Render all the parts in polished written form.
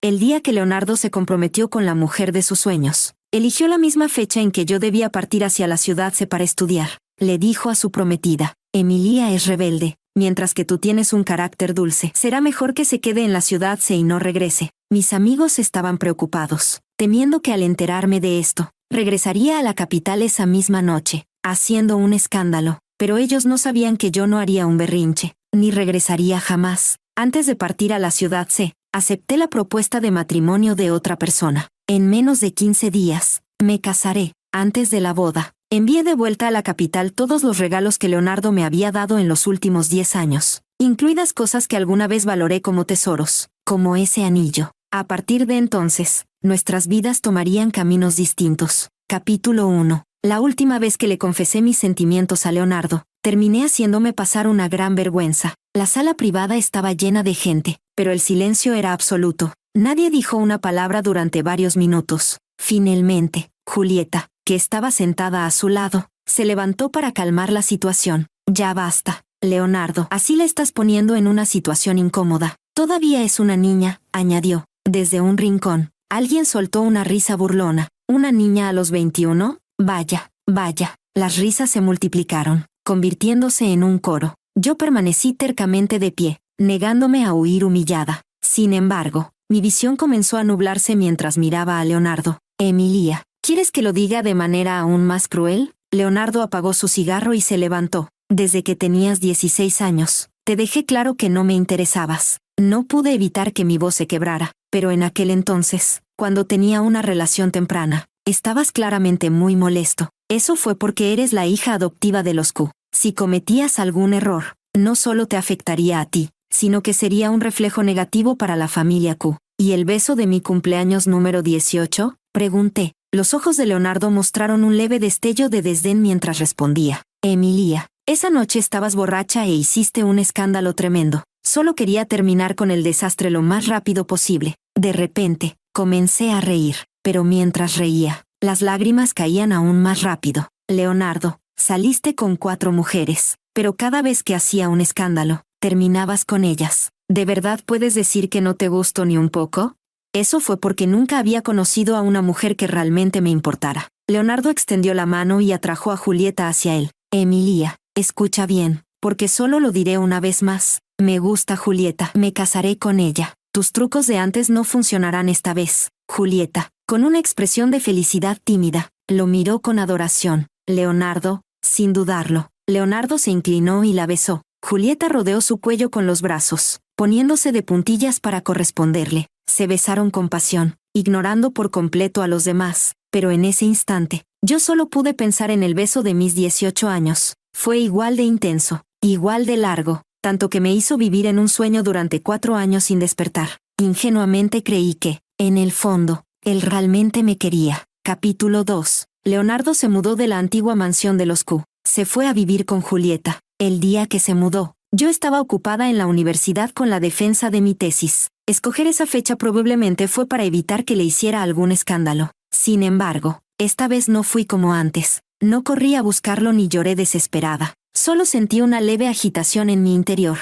el día que Leonardo se comprometió con la mujer de sus sueños. Eligió la misma fecha en que yo debía partir hacia la ciudad C para estudiar. Le dijo a su prometida: Emilia es rebelde, mientras que tú tienes un carácter dulce. Será mejor que se quede en la ciudad C y no regrese. Mis amigos estaban preocupados, temiendo que al enterarme de esto, regresaría a la capital esa misma noche, haciendo un escándalo. Pero ellos no sabían que yo no haría un berrinche, ni regresaría jamás. Antes de partir a la ciudad C, acepté la propuesta de matrimonio de otra persona. En menos de 15 días, me casaré. Antes de la boda, envié de vuelta a la capital todos los regalos que Leonardo me había dado en los últimos 10 años, incluidas cosas que alguna vez valoré como tesoros, como ese anillo. A partir de entonces, nuestras vidas tomarían caminos distintos. Capítulo 1. La última vez que le confesé mis sentimientos a Leonardo, terminé haciéndome pasar una gran vergüenza. La sala privada estaba llena de gente, pero el silencio era absoluto. Nadie dijo una palabra durante varios minutos. Finalmente, Julieta, que estaba sentada a su lado, se levantó para calmar la situación. Ya basta, Leonardo. Así la estás poniendo en una situación incómoda. Todavía es una niña, añadió. Desde un rincón, alguien soltó una risa burlona. ¿Una niña a los 21? Vaya, vaya. Las risas se multiplicaron, convirtiéndose en un coro. Yo permanecí tercamente de pie, negándome a huir humillada. Sin embargo, mi visión comenzó a nublarse mientras miraba a Leonardo. Emilia, ¿quieres que lo diga de manera aún más cruel? Leonardo apagó su cigarro y se levantó. Desde que tenías 16 años, te dejé claro que no me interesabas. No pude evitar que mi voz se quebrara, pero en aquel entonces, cuando tenía una relación temprana, estabas claramente muy molesto. Eso fue porque eres la hija adoptiva de los Q. Si cometías algún error, no solo te afectaría a ti, sino que sería un reflejo negativo para la familia Q. ¿Y el beso de mi cumpleaños número 18? Pregunté. Los ojos de Leonardo mostraron un leve destello de desdén mientras respondía. Emilia, esa noche estabas borracha e hiciste un escándalo tremendo. Solo quería terminar con el desastre lo más rápido posible. De repente, comencé a reír, pero mientras reía, las lágrimas caían aún más rápido. Leonardo, saliste con 4 mujeres, pero cada vez que hacía un escándalo, terminabas con ellas. ¿De verdad puedes decir que no te gustó ni un poco? Eso fue porque nunca había conocido a una mujer que realmente me importara. Leonardo extendió la mano y atrajo a Julieta hacia él. Emilia, escucha bien, porque solo lo diré una vez más. Me gusta Julieta. Me casaré con ella. Tus trucos de antes no funcionarán esta vez. Julieta, con una expresión de felicidad tímida, lo miró con adoración. Leonardo, sin dudarlo. Leonardo se inclinó y la besó. Julieta rodeó su cuello con los brazos, poniéndose de puntillas para corresponderle. Se besaron con pasión, ignorando por completo a los demás, pero en ese instante, yo solo pude pensar en el beso de mis 18 años. Fue igual de intenso, igual de largo, tanto que me hizo vivir en un sueño durante 4 años sin despertar. Ingenuamente creí que, en el fondo, él realmente me quería. Capítulo 2. Leonardo se mudó de la antigua mansión de los Q. Se fue a vivir con Julieta. El día que se mudó, yo estaba ocupada en la universidad con la defensa de mi tesis. Escoger esa fecha probablemente fue para evitar que le hiciera algún escándalo. Sin embargo, esta vez no fui como antes. No corrí a buscarlo ni lloré desesperada. Solo sentí una leve agitación en mi interior.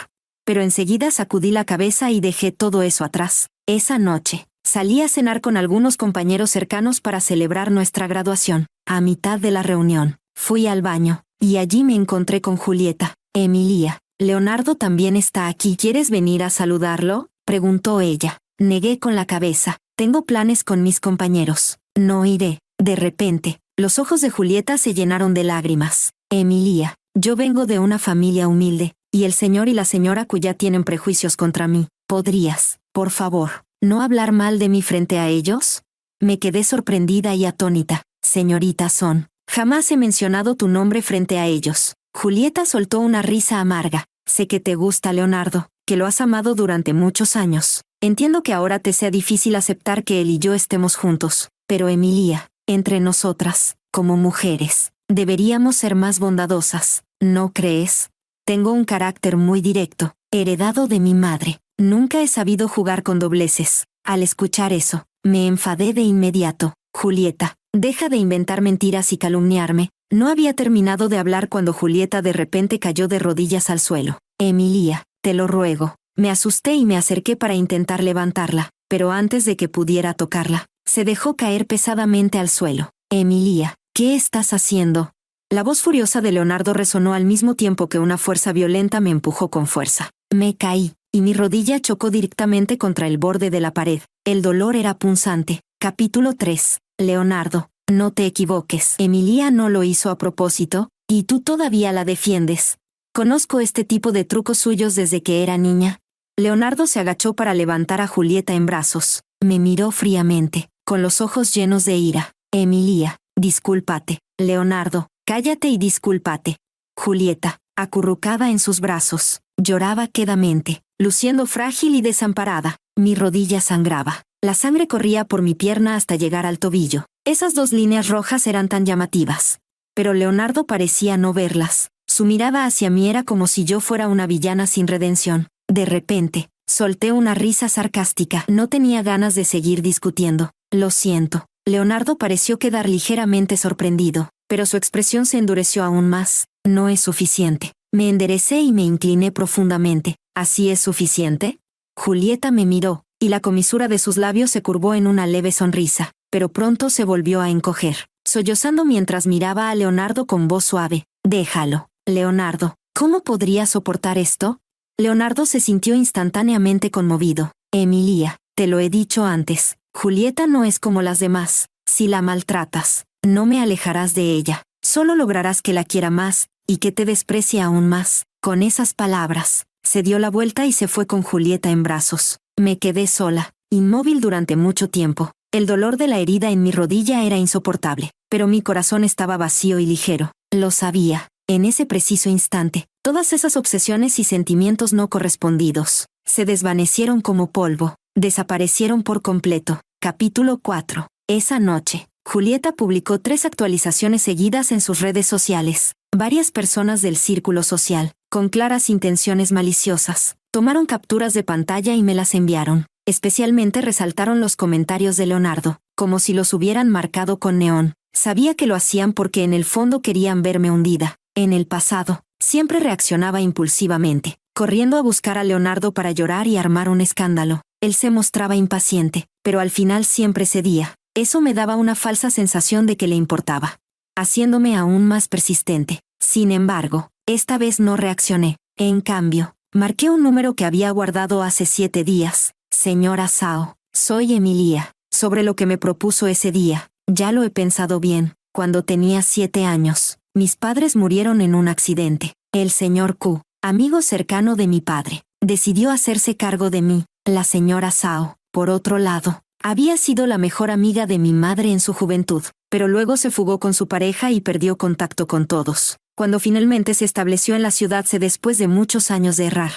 Pero enseguida sacudí la cabeza y dejé todo eso atrás. Esa noche, salí a cenar con algunos compañeros cercanos para celebrar nuestra graduación. A mitad de la reunión, fui al baño, y allí me encontré con Julieta. Emilia, Leonardo también está aquí. ¿Quieres venir a saludarlo?, preguntó ella. Negué con la cabeza. Tengo planes con mis compañeros. No iré. De repente, los ojos de Julieta se llenaron de lágrimas. Emilia, yo vengo de una familia humilde, y el señor y la señora Q ya tienen prejuicios contra mí. ¿Podrías, por favor, no hablar mal de mí frente a ellos? Me quedé sorprendida y atónita. Señorita Son, jamás he mencionado tu nombre frente a ellos. Julieta soltó una risa amarga. Sé que te gusta Leonardo, que lo has amado durante muchos años. Entiendo que ahora te sea difícil aceptar que él y yo estemos juntos. Pero Emilia, entre nosotras, como mujeres, deberíamos ser más bondadosas, ¿no crees? Tengo un carácter muy directo, heredado de mi madre. Nunca he sabido jugar con dobleces. Al escuchar eso, me enfadé de inmediato. Julieta, deja de inventar mentiras y calumniarme. No había terminado de hablar cuando Julieta de repente cayó de rodillas al suelo. Emilia, te lo ruego, Me asusté y me acerqué para intentar levantarla, pero antes de que pudiera tocarla, se dejó caer pesadamente al suelo. Emilia, ¿qué estás haciendo? La voz furiosa de Leonardo resonó al mismo tiempo que una fuerza violenta me empujó con fuerza. Me caí, y mi rodilla chocó directamente contra el borde de la pared. El dolor era punzante. Capítulo 3. Leonardo, no te equivoques. Emilia no lo hizo a propósito, y tú todavía la defiendes. Conozco este tipo de trucos suyos desde que era niña. Leonardo se agachó para levantar a Julieta en brazos. Me miró fríamente, con los ojos llenos de ira. Emilia, discúlpate. Leonardo, cállate y discúlpate. Julieta, acurrucada en sus brazos, lloraba quedamente, luciendo frágil y desamparada. Mi rodilla sangraba. La sangre corría por mi pierna hasta llegar al tobillo. Esas 2 líneas rojas eran tan llamativas. Pero Leonardo parecía no verlas. Su mirada hacia mí era como si yo fuera una villana sin redención. De repente, solté una risa sarcástica. No tenía ganas de seguir discutiendo. Lo siento. Leonardo pareció quedar ligeramente sorprendido, pero su expresión se endureció aún más. No es suficiente. Me enderecé y me incliné profundamente. ¿Así es suficiente? Julieta me miró, y la comisura de sus labios se curvó en una leve sonrisa, pero pronto se volvió a encoger, sollozando mientras miraba a Leonardo con voz suave. Déjalo, Leonardo. ¿Cómo podría soportar esto? Leonardo se sintió instantáneamente conmovido. Emilia, te lo he dicho antes, Julieta no es como las demás. Si la maltratas, no me alejarás de ella. Solo lograrás que la quiera más, y que te desprecie aún más. Con esas palabras, se dio la vuelta y se fue con Julieta en brazos. Me quedé sola, inmóvil durante mucho tiempo. El dolor de la herida en mi rodilla era insoportable, pero mi corazón estaba vacío y ligero. Lo sabía. En ese preciso instante, todas esas obsesiones y sentimientos no correspondidos se desvanecieron como polvo, desaparecieron por completo. Capítulo 4. Esa noche, Julieta publicó 3 actualizaciones seguidas en sus redes sociales. Varias personas del círculo social, con claras intenciones maliciosas, tomaron capturas de pantalla y me las enviaron. Especialmente resaltaron los comentarios de Leonardo, como si los hubieran marcado con neón. Sabía que lo hacían porque en el fondo querían verme hundida. En el pasado, siempre reaccionaba impulsivamente, corriendo a buscar a Leonardo para llorar y armar un escándalo. Él se mostraba impaciente, pero al final siempre cedía. Eso me daba una falsa sensación de que le importaba, haciéndome aún más persistente. Sin embargo, esta vez no reaccioné. En cambio, marqué un número que había guardado hace 7 días. Señora Sao, soy Emilia. Sobre lo que me propuso ese día, ya lo he pensado bien. Cuando tenía 7 años, mis padres murieron en un accidente. El señor Q, amigo cercano de mi padre, decidió hacerse cargo de mí. La señora Sao, por otro lado, había sido la mejor amiga de mi madre en su juventud, pero luego se fugó con su pareja y perdió contacto con todos. Cuando finalmente se estableció en la ciudad C después de muchos años de errar.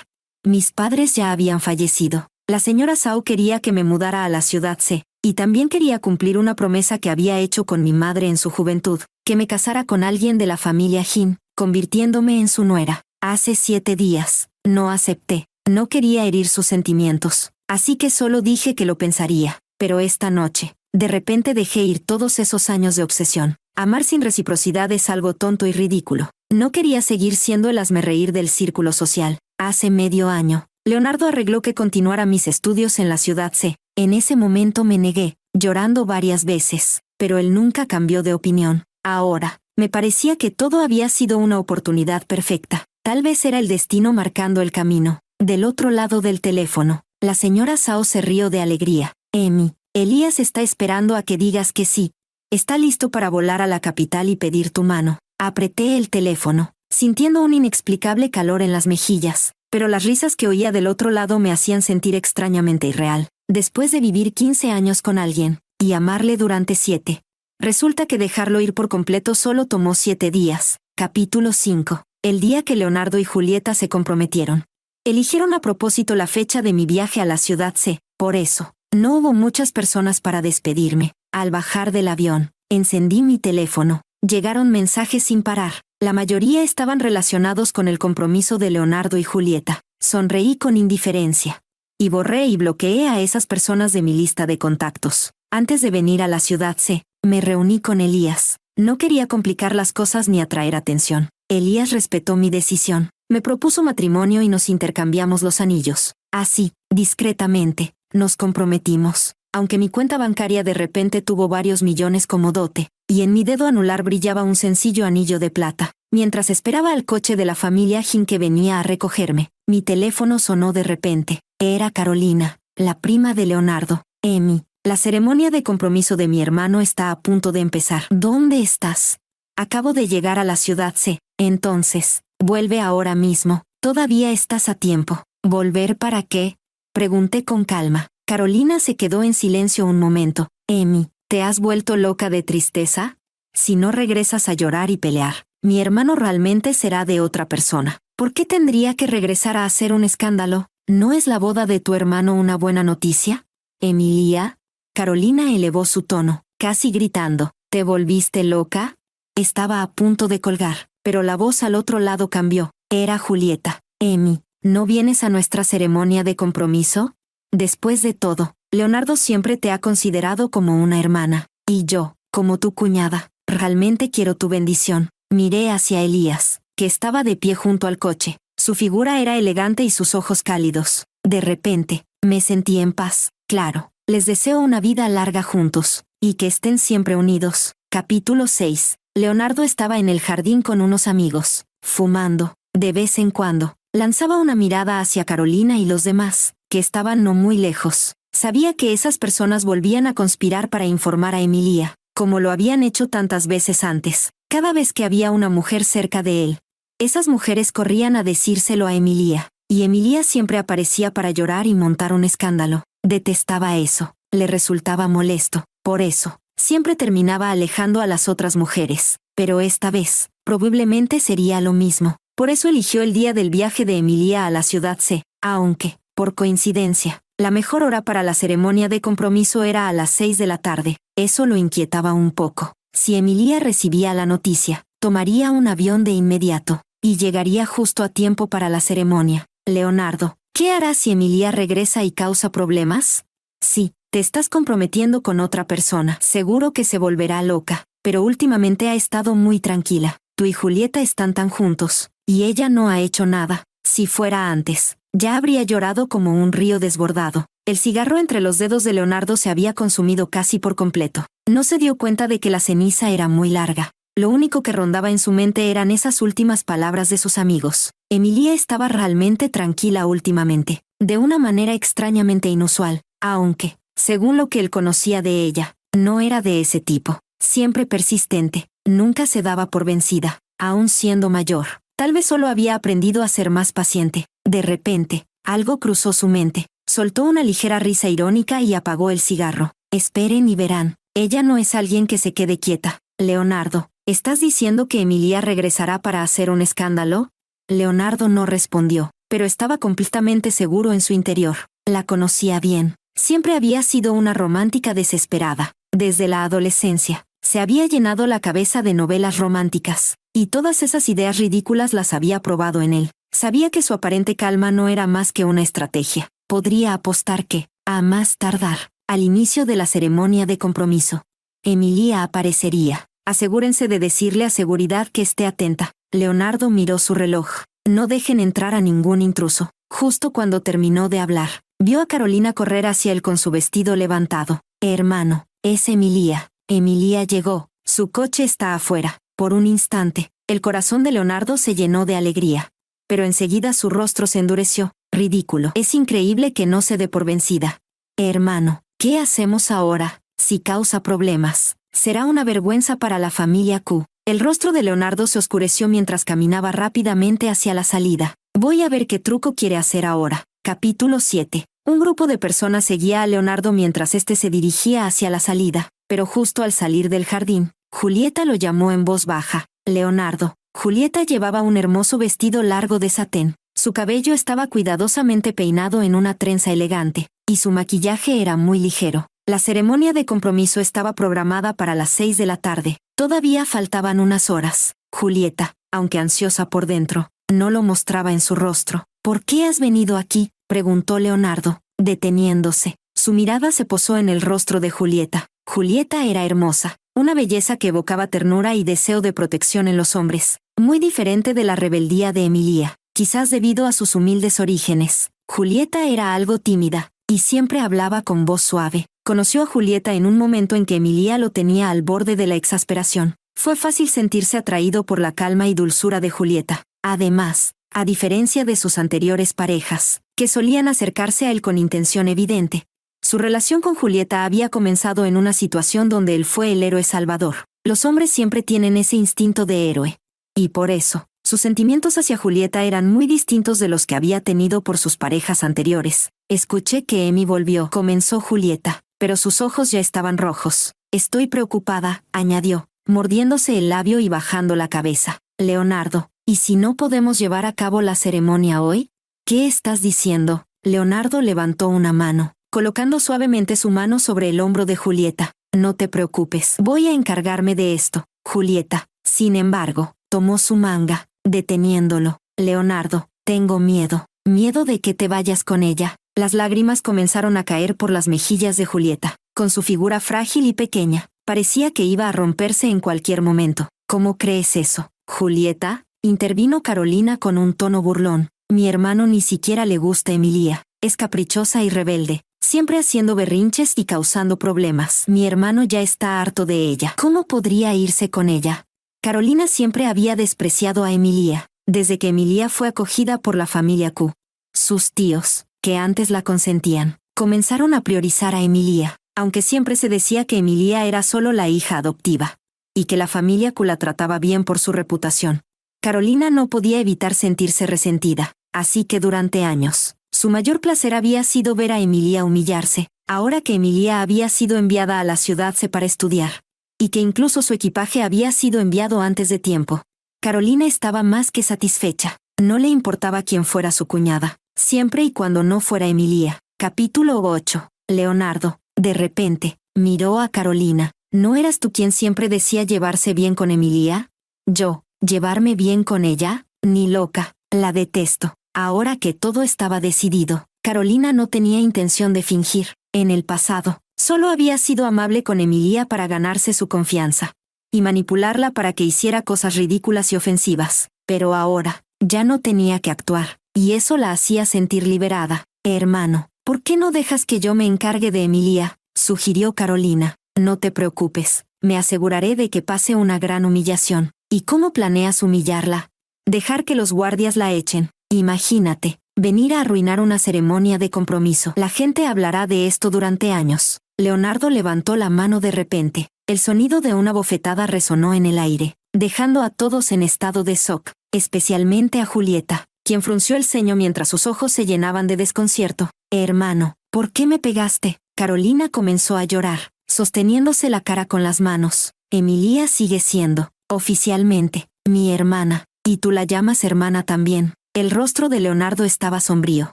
Mis padres ya habían fallecido. La señora Sao quería que me mudara a la ciudad C, y también quería cumplir una promesa que había hecho con mi madre en su juventud, que me casara con alguien de la familia Jin, convirtiéndome en su nuera. Hace 7 días, no acepté. No quería herir sus sentimientos, así que solo dije que lo pensaría. Pero esta noche, de repente dejé ir todos esos años de obsesión. Amar sin reciprocidad es algo tonto y ridículo. No quería seguir siendo el hazmerreír del círculo social. Hace medio año, Leonardo arregló que continuara mis estudios en la ciudad C. En ese momento me negué, llorando varias veces, pero él nunca cambió de opinión. Ahora, me parecía que todo había sido una oportunidad perfecta. Tal vez era el destino marcando el camino. Del otro lado del teléfono, la señora Sao se rió de alegría. Emi, Elías está esperando a que digas que sí. Está listo para volar a la capital y pedir tu mano. Apreté el teléfono, sintiendo un inexplicable calor en las mejillas, pero las risas que oía del otro lado me hacían sentir extrañamente irreal. Después de vivir 15 años con alguien, y amarle durante 7, resulta que dejarlo ir por completo solo tomó 7 días. Capítulo 5. El día que Leonardo y Julieta se comprometieron. Eligieron a propósito la fecha de mi viaje a la ciudad C. Por eso, no hubo muchas personas para despedirme. Al bajar del avión, encendí mi teléfono. Llegaron mensajes sin parar. La mayoría estaban relacionados con el compromiso de Leonardo y Julieta. Sonreí con indiferencia. Y borré y bloqueé a esas personas de mi lista de contactos. Antes de venir a la ciudad C, me reuní con Elías. No quería complicar las cosas ni atraer atención. Elías respetó mi decisión. Me propuso matrimonio y nos intercambiamos los anillos. Así, discretamente, nos comprometimos. Aunque mi cuenta bancaria de repente tuvo varios millones como dote, y en mi dedo anular brillaba un sencillo anillo de plata. Mientras esperaba al coche de la familia Jin que venía a recogerme, mi teléfono sonó de repente. Era Carolina, la prima de Leonardo. Emi, la ceremonia de compromiso de mi hermano está a punto de empezar. ¿Dónde estás? Acabo de llegar a la ciudad C. Entonces, vuelve ahora mismo. Todavía estás a tiempo. ¿Volver para qué? Pregunté con calma. Carolina se quedó en silencio un momento. Emi, ¿te has vuelto loca de tristeza? Si no regresas a llorar y pelear, mi hermano realmente será de otra persona. ¿Por qué tendría que regresar a hacer un escándalo? ¿No es la boda de tu hermano una buena noticia? Emilia. Carolina elevó su tono, casi gritando. ¿Te volviste loca? Estaba a punto de colgar, pero la voz al otro lado cambió. Era Julieta. Emi, ¿no vienes a nuestra ceremonia de compromiso? Después de todo, Leonardo siempre te ha considerado como una hermana, y yo, como tu cuñada, realmente quiero tu bendición. Miré hacia Elías, que estaba de pie junto al coche. Su figura era elegante y sus ojos cálidos. De repente, me sentí en paz. Claro, les deseo una vida larga juntos, y que estén siempre unidos. Capítulo 6. Leonardo estaba en el jardín con unos amigos, fumando. De vez en cuando, lanzaba una mirada hacia Carolina y los demás, que estaban no muy lejos. Sabía que esas personas volvían a conspirar para informar a Emilia, como lo habían hecho tantas veces antes, cada vez que había una mujer cerca de él. Esas mujeres corrían a decírselo a Emilia, y Emilia siempre aparecía para llorar y montar un escándalo. Detestaba eso, le resultaba molesto. Por eso, siempre terminaba alejando a las otras mujeres. Pero esta vez, probablemente sería lo mismo. Por eso eligió el día del viaje de Emilia a la ciudad C, aunque, por coincidencia, la mejor hora para la ceremonia de compromiso era a las 6 de la tarde. Eso lo inquietaba un poco. Si Emilia recibía la noticia, tomaría un avión de inmediato, y llegaría justo a tiempo para la ceremonia. Leonardo, ¿qué harás si Emilia regresa y causa problemas? Sí, te estás comprometiendo con otra persona. Seguro que se volverá loca, pero últimamente ha estado muy tranquila. Tú y Julieta están tan juntos, y ella no ha hecho nada. Si fuera antes, ya habría llorado como un río desbordado. El cigarro entre los dedos de Leonardo se había consumido casi por completo. No se dio cuenta de que la ceniza era muy larga. Lo único que rondaba en su mente eran esas últimas palabras de sus amigos. Emilia estaba realmente tranquila últimamente, de una manera extrañamente inusual, aunque, según lo que él conocía de ella, no era de ese tipo. Siempre persistente, nunca se daba por vencida, aún siendo mayor. Tal vez solo había aprendido a ser más paciente. De repente, algo cruzó su mente. Soltó una ligera risa irónica y apagó el cigarro. Esperen y verán. Ella no es alguien que se quede quieta. Leonardo, ¿estás diciendo que Emilia regresará para hacer un escándalo? Leonardo no respondió, pero estaba completamente seguro en su interior. La conocía bien. Siempre había sido una romántica desesperada. Desde la adolescencia, se había llenado la cabeza de novelas románticas, y todas esas ideas ridículas las había probado en él. Sabía que su aparente calma no era más que una estrategia. Podría apostar que, a más tardar, al inicio de la ceremonia de compromiso, Emilia aparecería. Asegúrense de decirle a seguridad que esté atenta. Leonardo miró su reloj. No dejen entrar a ningún intruso. Justo cuando terminó de hablar, vio a Carolina correr hacia él con su vestido levantado. Hermano, es Emilia. Emilia llegó. Su coche está afuera. Por un instante, el corazón de Leonardo se llenó de alegría. Pero enseguida su rostro se endureció. Ridículo. Es increíble que no se dé por vencida. Hermano, ¿qué hacemos ahora? Si causa problemas, será una vergüenza para la familia Q. El rostro de Leonardo se oscureció mientras caminaba rápidamente hacia la salida. Voy a ver qué truco quiere hacer ahora. Capítulo 7. Un grupo de personas seguía a Leonardo mientras éste se dirigía hacia la salida, pero justo al salir del jardín, Julieta lo llamó en voz baja. Leonardo. Julieta llevaba un hermoso vestido largo de satén. Su cabello estaba cuidadosamente peinado en una trenza elegante, y su maquillaje era muy ligero. La ceremonia de compromiso estaba programada para las 6 de la tarde. Todavía faltaban unas horas. Julieta, aunque ansiosa por dentro, no lo mostraba en su rostro. ¿Por qué has venido aquí?, preguntó Leonardo, deteniéndose. Su mirada se posó en el rostro de Julieta. Julieta era hermosa, una belleza que evocaba ternura y deseo de protección en los hombres, muy diferente de la rebeldía de Emilia, quizás debido a sus humildes orígenes. Julieta era algo tímida, y siempre hablaba con voz suave. Conoció a Julieta en un momento en que Emilia lo tenía al borde de la exasperación. Fue fácil sentirse atraído por la calma y dulzura de Julieta. Además, a diferencia de sus anteriores parejas, que solían acercarse a él con intención evidente, su relación con Julieta había comenzado en una situación donde él fue el héroe salvador. Los hombres siempre tienen ese instinto de héroe. Y por eso, sus sentimientos hacia Julieta eran muy distintos de los que había tenido por sus parejas anteriores. Escuché que Emi volvió, comenzó Julieta, pero sus ojos ya estaban rojos. Estoy preocupada, añadió, mordiéndose el labio y bajando la cabeza. Leonardo, ¿y si no podemos llevar a cabo la ceremonia hoy? ¿Qué estás diciendo? Leonardo levantó una mano, colocando suavemente su mano sobre el hombro de Julieta. No te preocupes, voy a encargarme de esto. Julieta, sin embargo, tomó su manga, deteniéndolo. Leonardo, tengo miedo. Miedo de que te vayas con ella. Las lágrimas comenzaron a caer por las mejillas de Julieta. Con su figura frágil y pequeña, parecía que iba a romperse en cualquier momento. ¿Cómo crees eso? Julieta, intervino Carolina con un tono burlón. Mi hermano ni siquiera le gusta a Emilia. Es caprichosa y rebelde, siempre haciendo berrinches y causando problemas. Mi hermano ya está harto de ella. ¿Cómo podría irse con ella? Carolina siempre había despreciado a Emilia, desde que Emilia fue acogida por la familia Q. Sus tíos, que antes la consentían, comenzaron a priorizar a Emilia, aunque siempre se decía que Emilia era solo la hija adoptiva, y que la familia Q la trataba bien por su reputación. Carolina no podía evitar sentirse resentida, así que durante años, su mayor placer había sido ver a Emilia humillarse, ahora que Emilia había sido enviada a la ciudad C para estudiar, y que incluso su equipaje había sido enviado antes de tiempo. Carolina estaba más que satisfecha. No le importaba quién fuera su cuñada, siempre y cuando no fuera Emilia. Capítulo 8. Leonardo, de repente, miró a Carolina. ¿No eras tú quien siempre decía llevarse bien con Emilia? Yo, ¿llevarme bien con ella? Ni loca, la detesto. Ahora que todo estaba decidido, Carolina no tenía intención de fingir. En el pasado, solo había sido amable con Emilia para ganarse su confianza y manipularla para que hiciera cosas ridículas y ofensivas. Pero ahora, ya no tenía que actuar, y eso la hacía sentir liberada. Hermano, ¿por qué no dejas que yo me encargue de Emilia? Sugirió Carolina. No te preocupes, me aseguraré de que pase una gran humillación. ¿Y cómo planeas humillarla? Dejar que los guardias la echen. Imagínate, venir a arruinar una ceremonia de compromiso. La gente hablará de esto durante años. Leonardo levantó la mano de repente. El sonido de una bofetada resonó en el aire, dejando a todos en estado de shock, especialmente a Julieta, quien frunció el ceño mientras sus ojos se llenaban de desconcierto. Hermano, ¿por qué me pegaste? Carolina comenzó a llorar, sosteniéndose la cara con las manos. Emilia sigue siendo, oficialmente, mi hermana, y tú la llamas hermana también. El rostro de Leonardo estaba sombrío.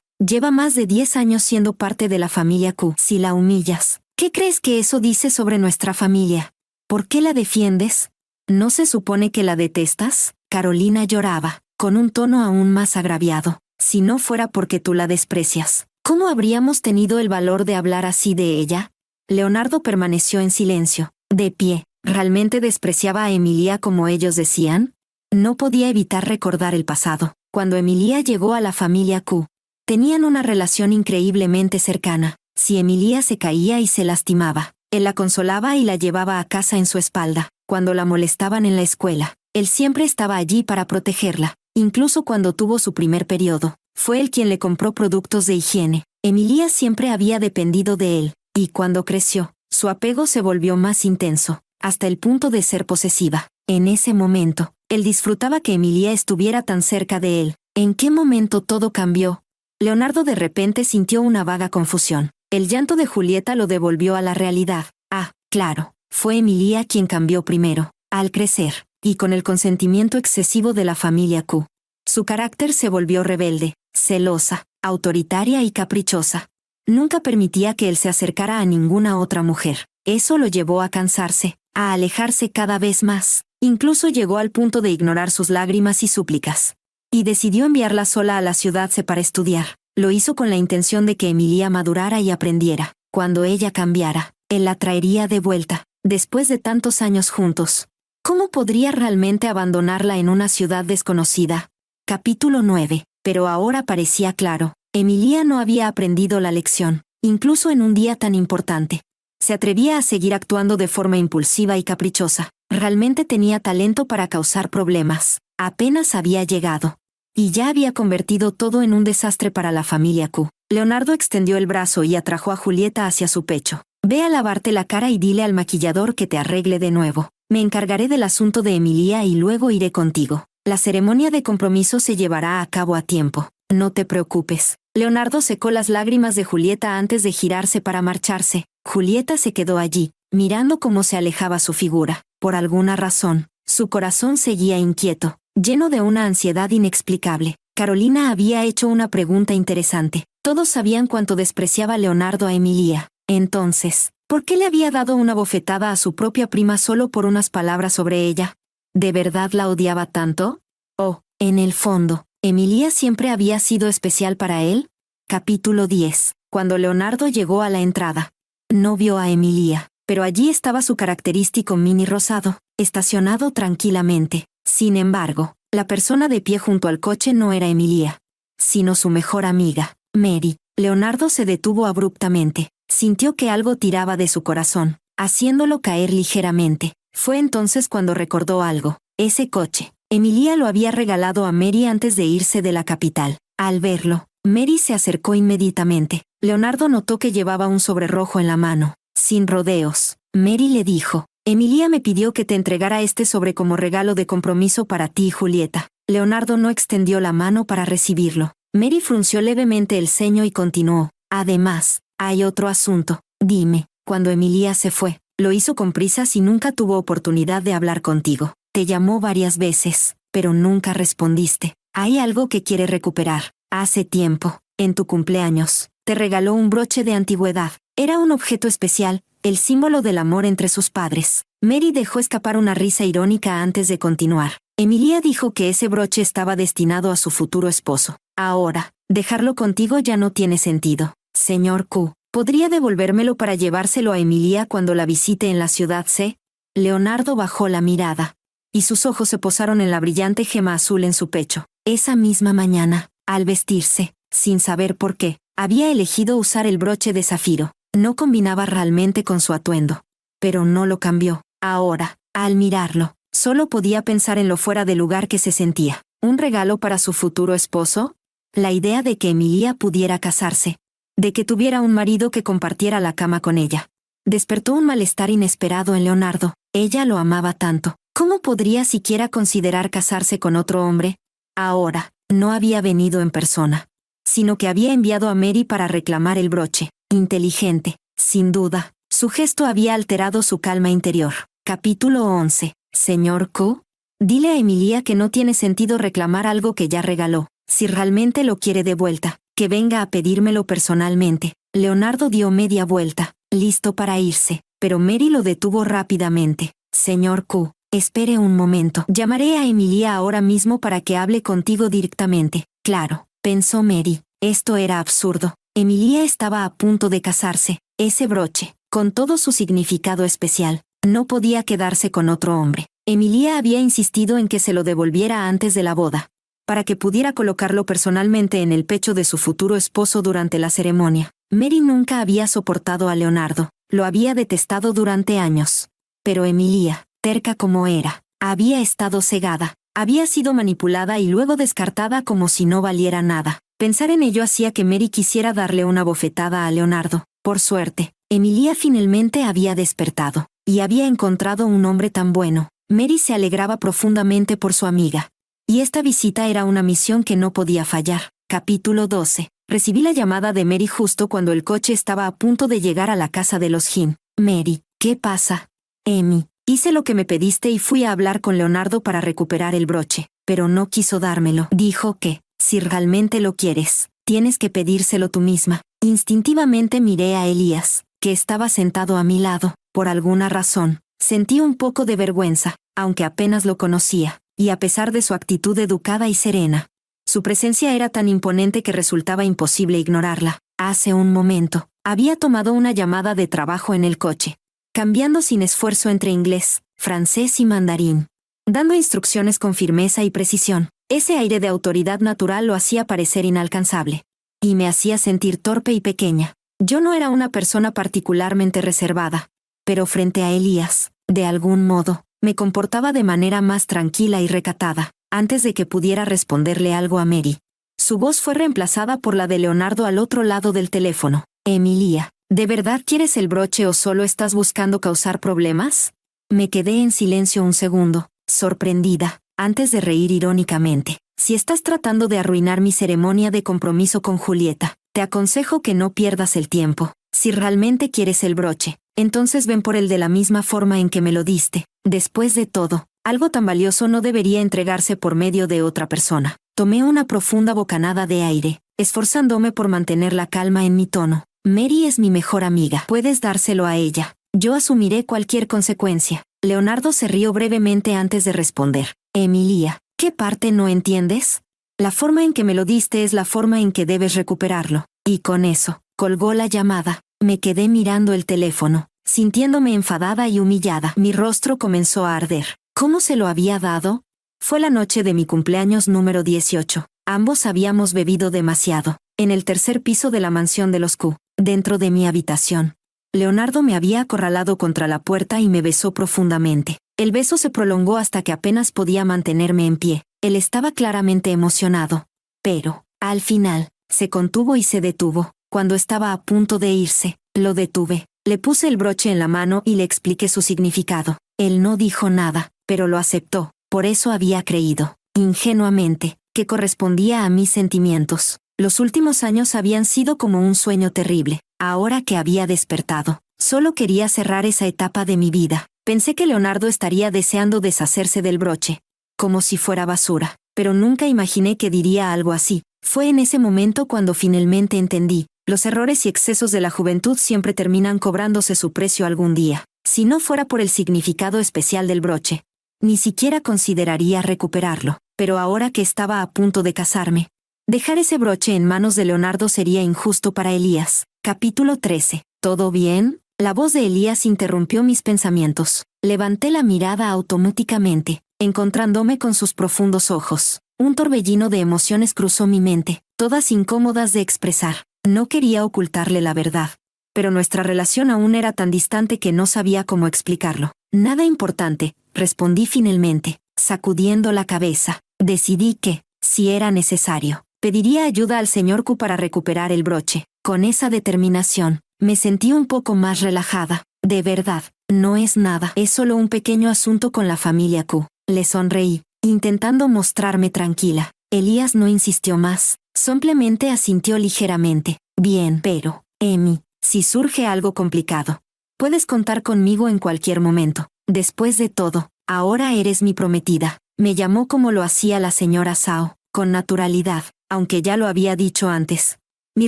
Lleva más de 10 años siendo parte de la familia Q. Si la humillas, ¿qué crees que eso dice sobre nuestra familia? ¿Por qué la defiendes? ¿No se supone que la detestas? Carolina lloraba, con un tono aún más agraviado. Si no fuera porque tú la desprecias, ¿cómo habríamos tenido el valor de hablar así de ella? Leonardo permaneció en silencio, de pie. ¿Realmente despreciaba a Emilia como ellos decían? No podía evitar recordar el pasado. Cuando Emilia llegó a la familia Q, tenían una relación increíblemente cercana. Si Emilia se caía y se lastimaba, él la consolaba y la llevaba a casa en su espalda. Cuando la molestaban en la escuela, él siempre estaba allí para protegerla. Incluso cuando tuvo su primer periodo, fue él quien le compró productos de higiene. Emilia siempre había dependido de él, y cuando creció, su apego se volvió más intenso, hasta el punto de ser posesiva. En ese momento, él disfrutaba que Emilia estuviera tan cerca de él. ¿En qué momento todo cambió? Leonardo de repente sintió una vaga confusión. El llanto de Julieta lo devolvió a la realidad. Ah, claro, fue Emilia quien cambió primero, al crecer, y con el consentimiento excesivo de la familia Q. Su carácter se volvió rebelde, celosa, autoritaria y caprichosa. Nunca permitía que él se acercara a ninguna otra mujer. Eso lo llevó a cansarse, a alejarse cada vez más. Incluso llegó al punto de ignorar sus lágrimas y súplicas. Y decidió enviarla sola a la ciudad C para estudiar. Lo hizo con la intención de que Emilia madurara y aprendiera. Cuando ella cambiara, él la traería de vuelta, después de tantos años juntos. ¿Cómo podría realmente abandonarla en una ciudad desconocida? Capítulo 9. Pero ahora parecía claro. Emilia no había aprendido la lección, incluso en un día tan importante. Se atrevía a seguir actuando de forma impulsiva y caprichosa. Realmente tenía talento para causar problemas. Apenas había llegado. Y ya había convertido todo en un desastre para la familia Q. Leonardo extendió el brazo y atrajo a Julieta hacia su pecho. Ve a lavarte la cara y dile al maquillador que te arregle de nuevo. Me encargaré del asunto de Emilia y luego iré contigo. La ceremonia de compromiso se llevará a cabo a tiempo. No te preocupes. Leonardo secó las lágrimas de Julieta antes de girarse para marcharse. Julieta se quedó allí, mirando cómo se alejaba su figura. Por alguna razón, su corazón seguía inquieto, lleno de una ansiedad inexplicable. Carolina había hecho una pregunta interesante. Todos sabían cuánto despreciaba Leonardo a Emilia. Entonces, ¿por qué le había dado una bofetada a su propia prima solo por unas palabras sobre ella? ¿De verdad la odiaba tanto? Oh, en el fondo, ¿Emilia siempre había sido especial para él? Capítulo 10. Cuando Leonardo llegó a la entrada, no vio a Emilia, pero allí estaba su característico Mini rosado, estacionado tranquilamente. Sin embargo, la persona de pie junto al coche no era Emilia, sino su mejor amiga, Mary. Leonardo se detuvo abruptamente. Sintió que algo tiraba de su corazón, haciéndolo caer ligeramente. Fue entonces cuando recordó algo. Ese coche. Emilia lo había regalado a Mary antes de irse de la capital. Al verlo, Mary se acercó inmediatamente. Leonardo notó que llevaba un sobre rojo en la mano. Sin rodeos, Mary le dijo: Emilia me pidió que te entregara este sobre como regalo de compromiso para ti y Julieta. Leonardo no extendió la mano para recibirlo. Mary frunció levemente el ceño y continuó: Además, hay otro asunto. Dime, cuando Emilia se fue, lo hizo con prisas y nunca tuvo oportunidad de hablar contigo. Te llamó varias veces, pero nunca respondiste. Hay algo que quiere recuperar. Hace tiempo, en tu cumpleaños, te regaló un broche de antigüedad. Era un objeto especial, el símbolo del amor entre sus padres. Mary dejó escapar una risa irónica antes de continuar. Emilia dijo que ese broche estaba destinado a su futuro esposo. Ahora, dejarlo contigo ya no tiene sentido. Señor Q, ¿podría devolvérmelo para llevárselo a Emilia cuando la visite en la ciudad C? Leonardo bajó la mirada, y sus ojos se posaron en la brillante gema azul en su pecho. Esa misma mañana, al vestirse, sin saber por qué, había elegido usar el broche de zafiro. No combinaba realmente con su atuendo. Pero no lo cambió. Ahora, al mirarlo, solo podía pensar en lo fuera de lugar que se sentía. ¿Un regalo para su futuro esposo? La idea de que Emilia pudiera casarse, de que tuviera un marido que compartiera la cama con ella, despertó un malestar inesperado en Leonardo. Ella lo amaba tanto. ¿Cómo podría siquiera considerar casarse con otro hombre? Ahora, no había venido en persona, sino que había enviado a Mary para reclamar el broche. Inteligente, sin duda. Su gesto había alterado su calma interior. Capítulo 11. Señor Q, dile a Emilia que no tiene sentido reclamar algo que ya regaló. Si realmente lo quiere de vuelta, que venga a pedírmelo personalmente. Leonardo dio media vuelta, listo para irse, pero Mary lo detuvo rápidamente. Señor Q, espere un momento. Llamaré a Emilia ahora mismo para que hable contigo directamente. Claro, pensó Mary. Esto era absurdo. Emilia estaba a punto de casarse. Ese broche, con todo su significado especial, no podía quedarse con otro hombre. Emilia había insistido en que se lo devolviera antes de la boda, para que pudiera colocarlo personalmente en el pecho de su futuro esposo durante la ceremonia. Mary nunca había soportado a Leonardo. Lo había detestado durante años. Pero Emilia, terca como era, había estado cegada. Había sido manipulada y luego descartada como si no valiera nada. Pensar en ello hacía que Mary quisiera darle una bofetada a Leonardo. Por suerte, Emilia finalmente había despertado, y había encontrado un hombre tan bueno. Mary se alegraba profundamente por su amiga. Y esta visita era una misión que no podía fallar. Capítulo 12. Recibí la llamada de Mary justo cuando el coche estaba a punto de llegar a la casa de los Jin. Mary, ¿qué pasa? Emi, hice lo que me pediste y fui a hablar con Leonardo para recuperar el broche, pero no quiso dármelo. Dijo que, si realmente lo quieres, tienes que pedírselo tú misma. Instintivamente miré a Elías, que estaba sentado a mi lado. Por alguna razón, sentí un poco de vergüenza, aunque apenas lo conocía, y a pesar de su actitud educada y serena, su presencia era tan imponente que resultaba imposible ignorarla. Hace un momento, había tomado una llamada de trabajo en el coche, cambiando sin esfuerzo entre inglés, francés y mandarín, dando instrucciones con firmeza y precisión. Ese aire de autoridad natural lo hacía parecer inalcanzable. y me hacía sentir torpe y pequeña. Yo no era una persona particularmente reservada, pero frente a Elías, de algún modo, me comportaba de manera más tranquila y recatada, antes de que pudiera responderle algo a Mary. Su voz fue reemplazada por la de Leonardo al otro lado del teléfono. Emilia, ¿de verdad quieres el broche o solo estás buscando causar problemas? Me quedé en silencio un segundo, sorprendida, antes de reír irónicamente. Si estás tratando de arruinar mi ceremonia de compromiso con Julieta, te aconsejo que no pierdas el tiempo. Si realmente quieres el broche, entonces ven por él de la misma forma en que me lo diste. Después de todo, algo tan valioso no debería entregarse por medio de otra persona. Tomé una profunda bocanada de aire, esforzándome por mantener la calma en mi tono. Mary es mi mejor amiga. Puedes dárselo a ella. Yo asumiré cualquier consecuencia. Leonardo se rió brevemente antes de responder. Emilia, ¿qué parte no entiendes? La forma en que me lo diste es la forma en que debes recuperarlo. Y con eso, colgó la llamada. Me quedé mirando el teléfono, sintiéndome enfadada y humillada. Mi rostro comenzó a arder. ¿Cómo se lo había dado? Fue la noche de mi cumpleaños número 18. Ambos habíamos bebido demasiado. En el tercer piso de la mansión de los Q, dentro de mi habitación. Leonardo me había acorralado contra la puerta y me besó profundamente. El beso se prolongó hasta que apenas podía mantenerme en pie. Él estaba claramente emocionado. Pero, al final, se contuvo y se detuvo. Cuando estaba a punto de irse, lo detuve. Le puse el broche en la mano y le expliqué su significado. Él no dijo nada, pero lo aceptó. Por eso había creído, ingenuamente, que correspondía a mis sentimientos. Los últimos años habían sido como un sueño terrible. Ahora que había despertado, solo quería cerrar esa etapa de mi vida. Pensé que Leonardo estaría deseando deshacerse del broche, como si fuera basura, pero nunca imaginé que diría algo así. Fue en ese momento cuando finalmente entendí. Los errores y excesos de la juventud siempre terminan cobrándose su precio algún día. Si no fuera por el significado especial del broche, ni siquiera consideraría recuperarlo. Pero ahora que estaba a punto de casarme, dejar ese broche en manos de Leonardo sería injusto para Elías. Capítulo 13. ¿Todo bien? La voz de Elías interrumpió mis pensamientos. Levanté la mirada automáticamente, encontrándome con sus profundos ojos. Un torbellino de emociones cruzó mi mente, todas incómodas de expresar. No quería ocultarle la verdad, pero nuestra relación aún era tan distante que no sabía cómo explicarlo. Nada importante, respondí finalmente, sacudiendo la cabeza. Decidí que, si era necesario, pediría ayuda al señor Q para recuperar el broche. Con esa determinación, me sentí un poco más relajada. De verdad, no es nada. Es solo un pequeño asunto con la familia Q. Le sonreí, intentando mostrarme tranquila. Elías no insistió más, simplemente asintió ligeramente. Bien, pero, Emi, si surge algo complicado, puedes contar conmigo en cualquier momento. Después de todo, ahora eres mi prometida. Me llamó como lo hacía la señora Sao, con naturalidad, aunque ya lo había dicho antes. Mi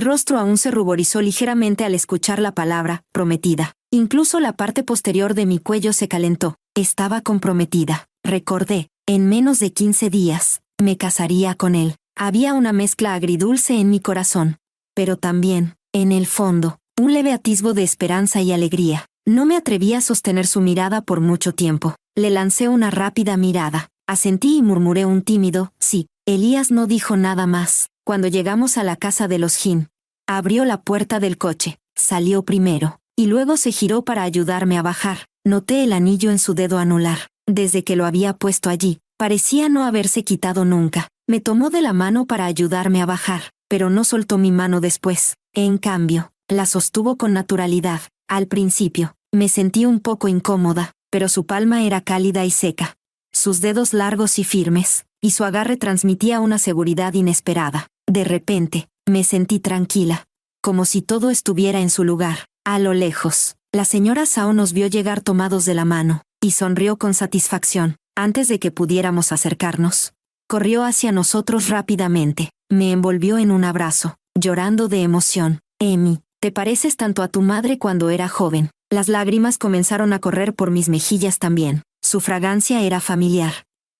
rostro aún se ruborizó ligeramente al escuchar la palabra prometida. Incluso la parte posterior de mi cuello se calentó. Estaba comprometida. Recordé, en menos de 15 días, me casaría con él. Había una mezcla agridulce en mi corazón. Pero también, en el fondo, un leve atisbo de esperanza y alegría. No me atreví a sostener su mirada por mucho tiempo. Le lancé una rápida mirada. Asentí y murmuré un tímido sí. Elías no dijo nada más. Cuando llegamos a la casa de los Jin, abrió la puerta del coche, salió primero, y luego se giró para ayudarme a bajar. Noté el anillo en su dedo anular. Desde que lo había puesto allí, parecía no haberse quitado nunca. Me tomó de la mano para ayudarme a bajar, pero no soltó mi mano después. En cambio, la sostuvo con naturalidad. Al principio, me sentí un poco incómoda, pero su palma era cálida y seca. Sus dedos largos y firmes, y su agarre transmitía una seguridad inesperada. De repente, me sentí tranquila, como si todo estuviera en su lugar. A lo lejos, la señora Sao nos vio llegar tomados de la mano, y sonrió con satisfacción. Antes de que pudiéramos acercarnos, corrió hacia nosotros rápidamente. Me envolvió en un abrazo, llorando de emoción. Emi, te pareces tanto a tu madre cuando era joven. Las lágrimas comenzaron a correr por mis mejillas también. Su fragancia era familiar,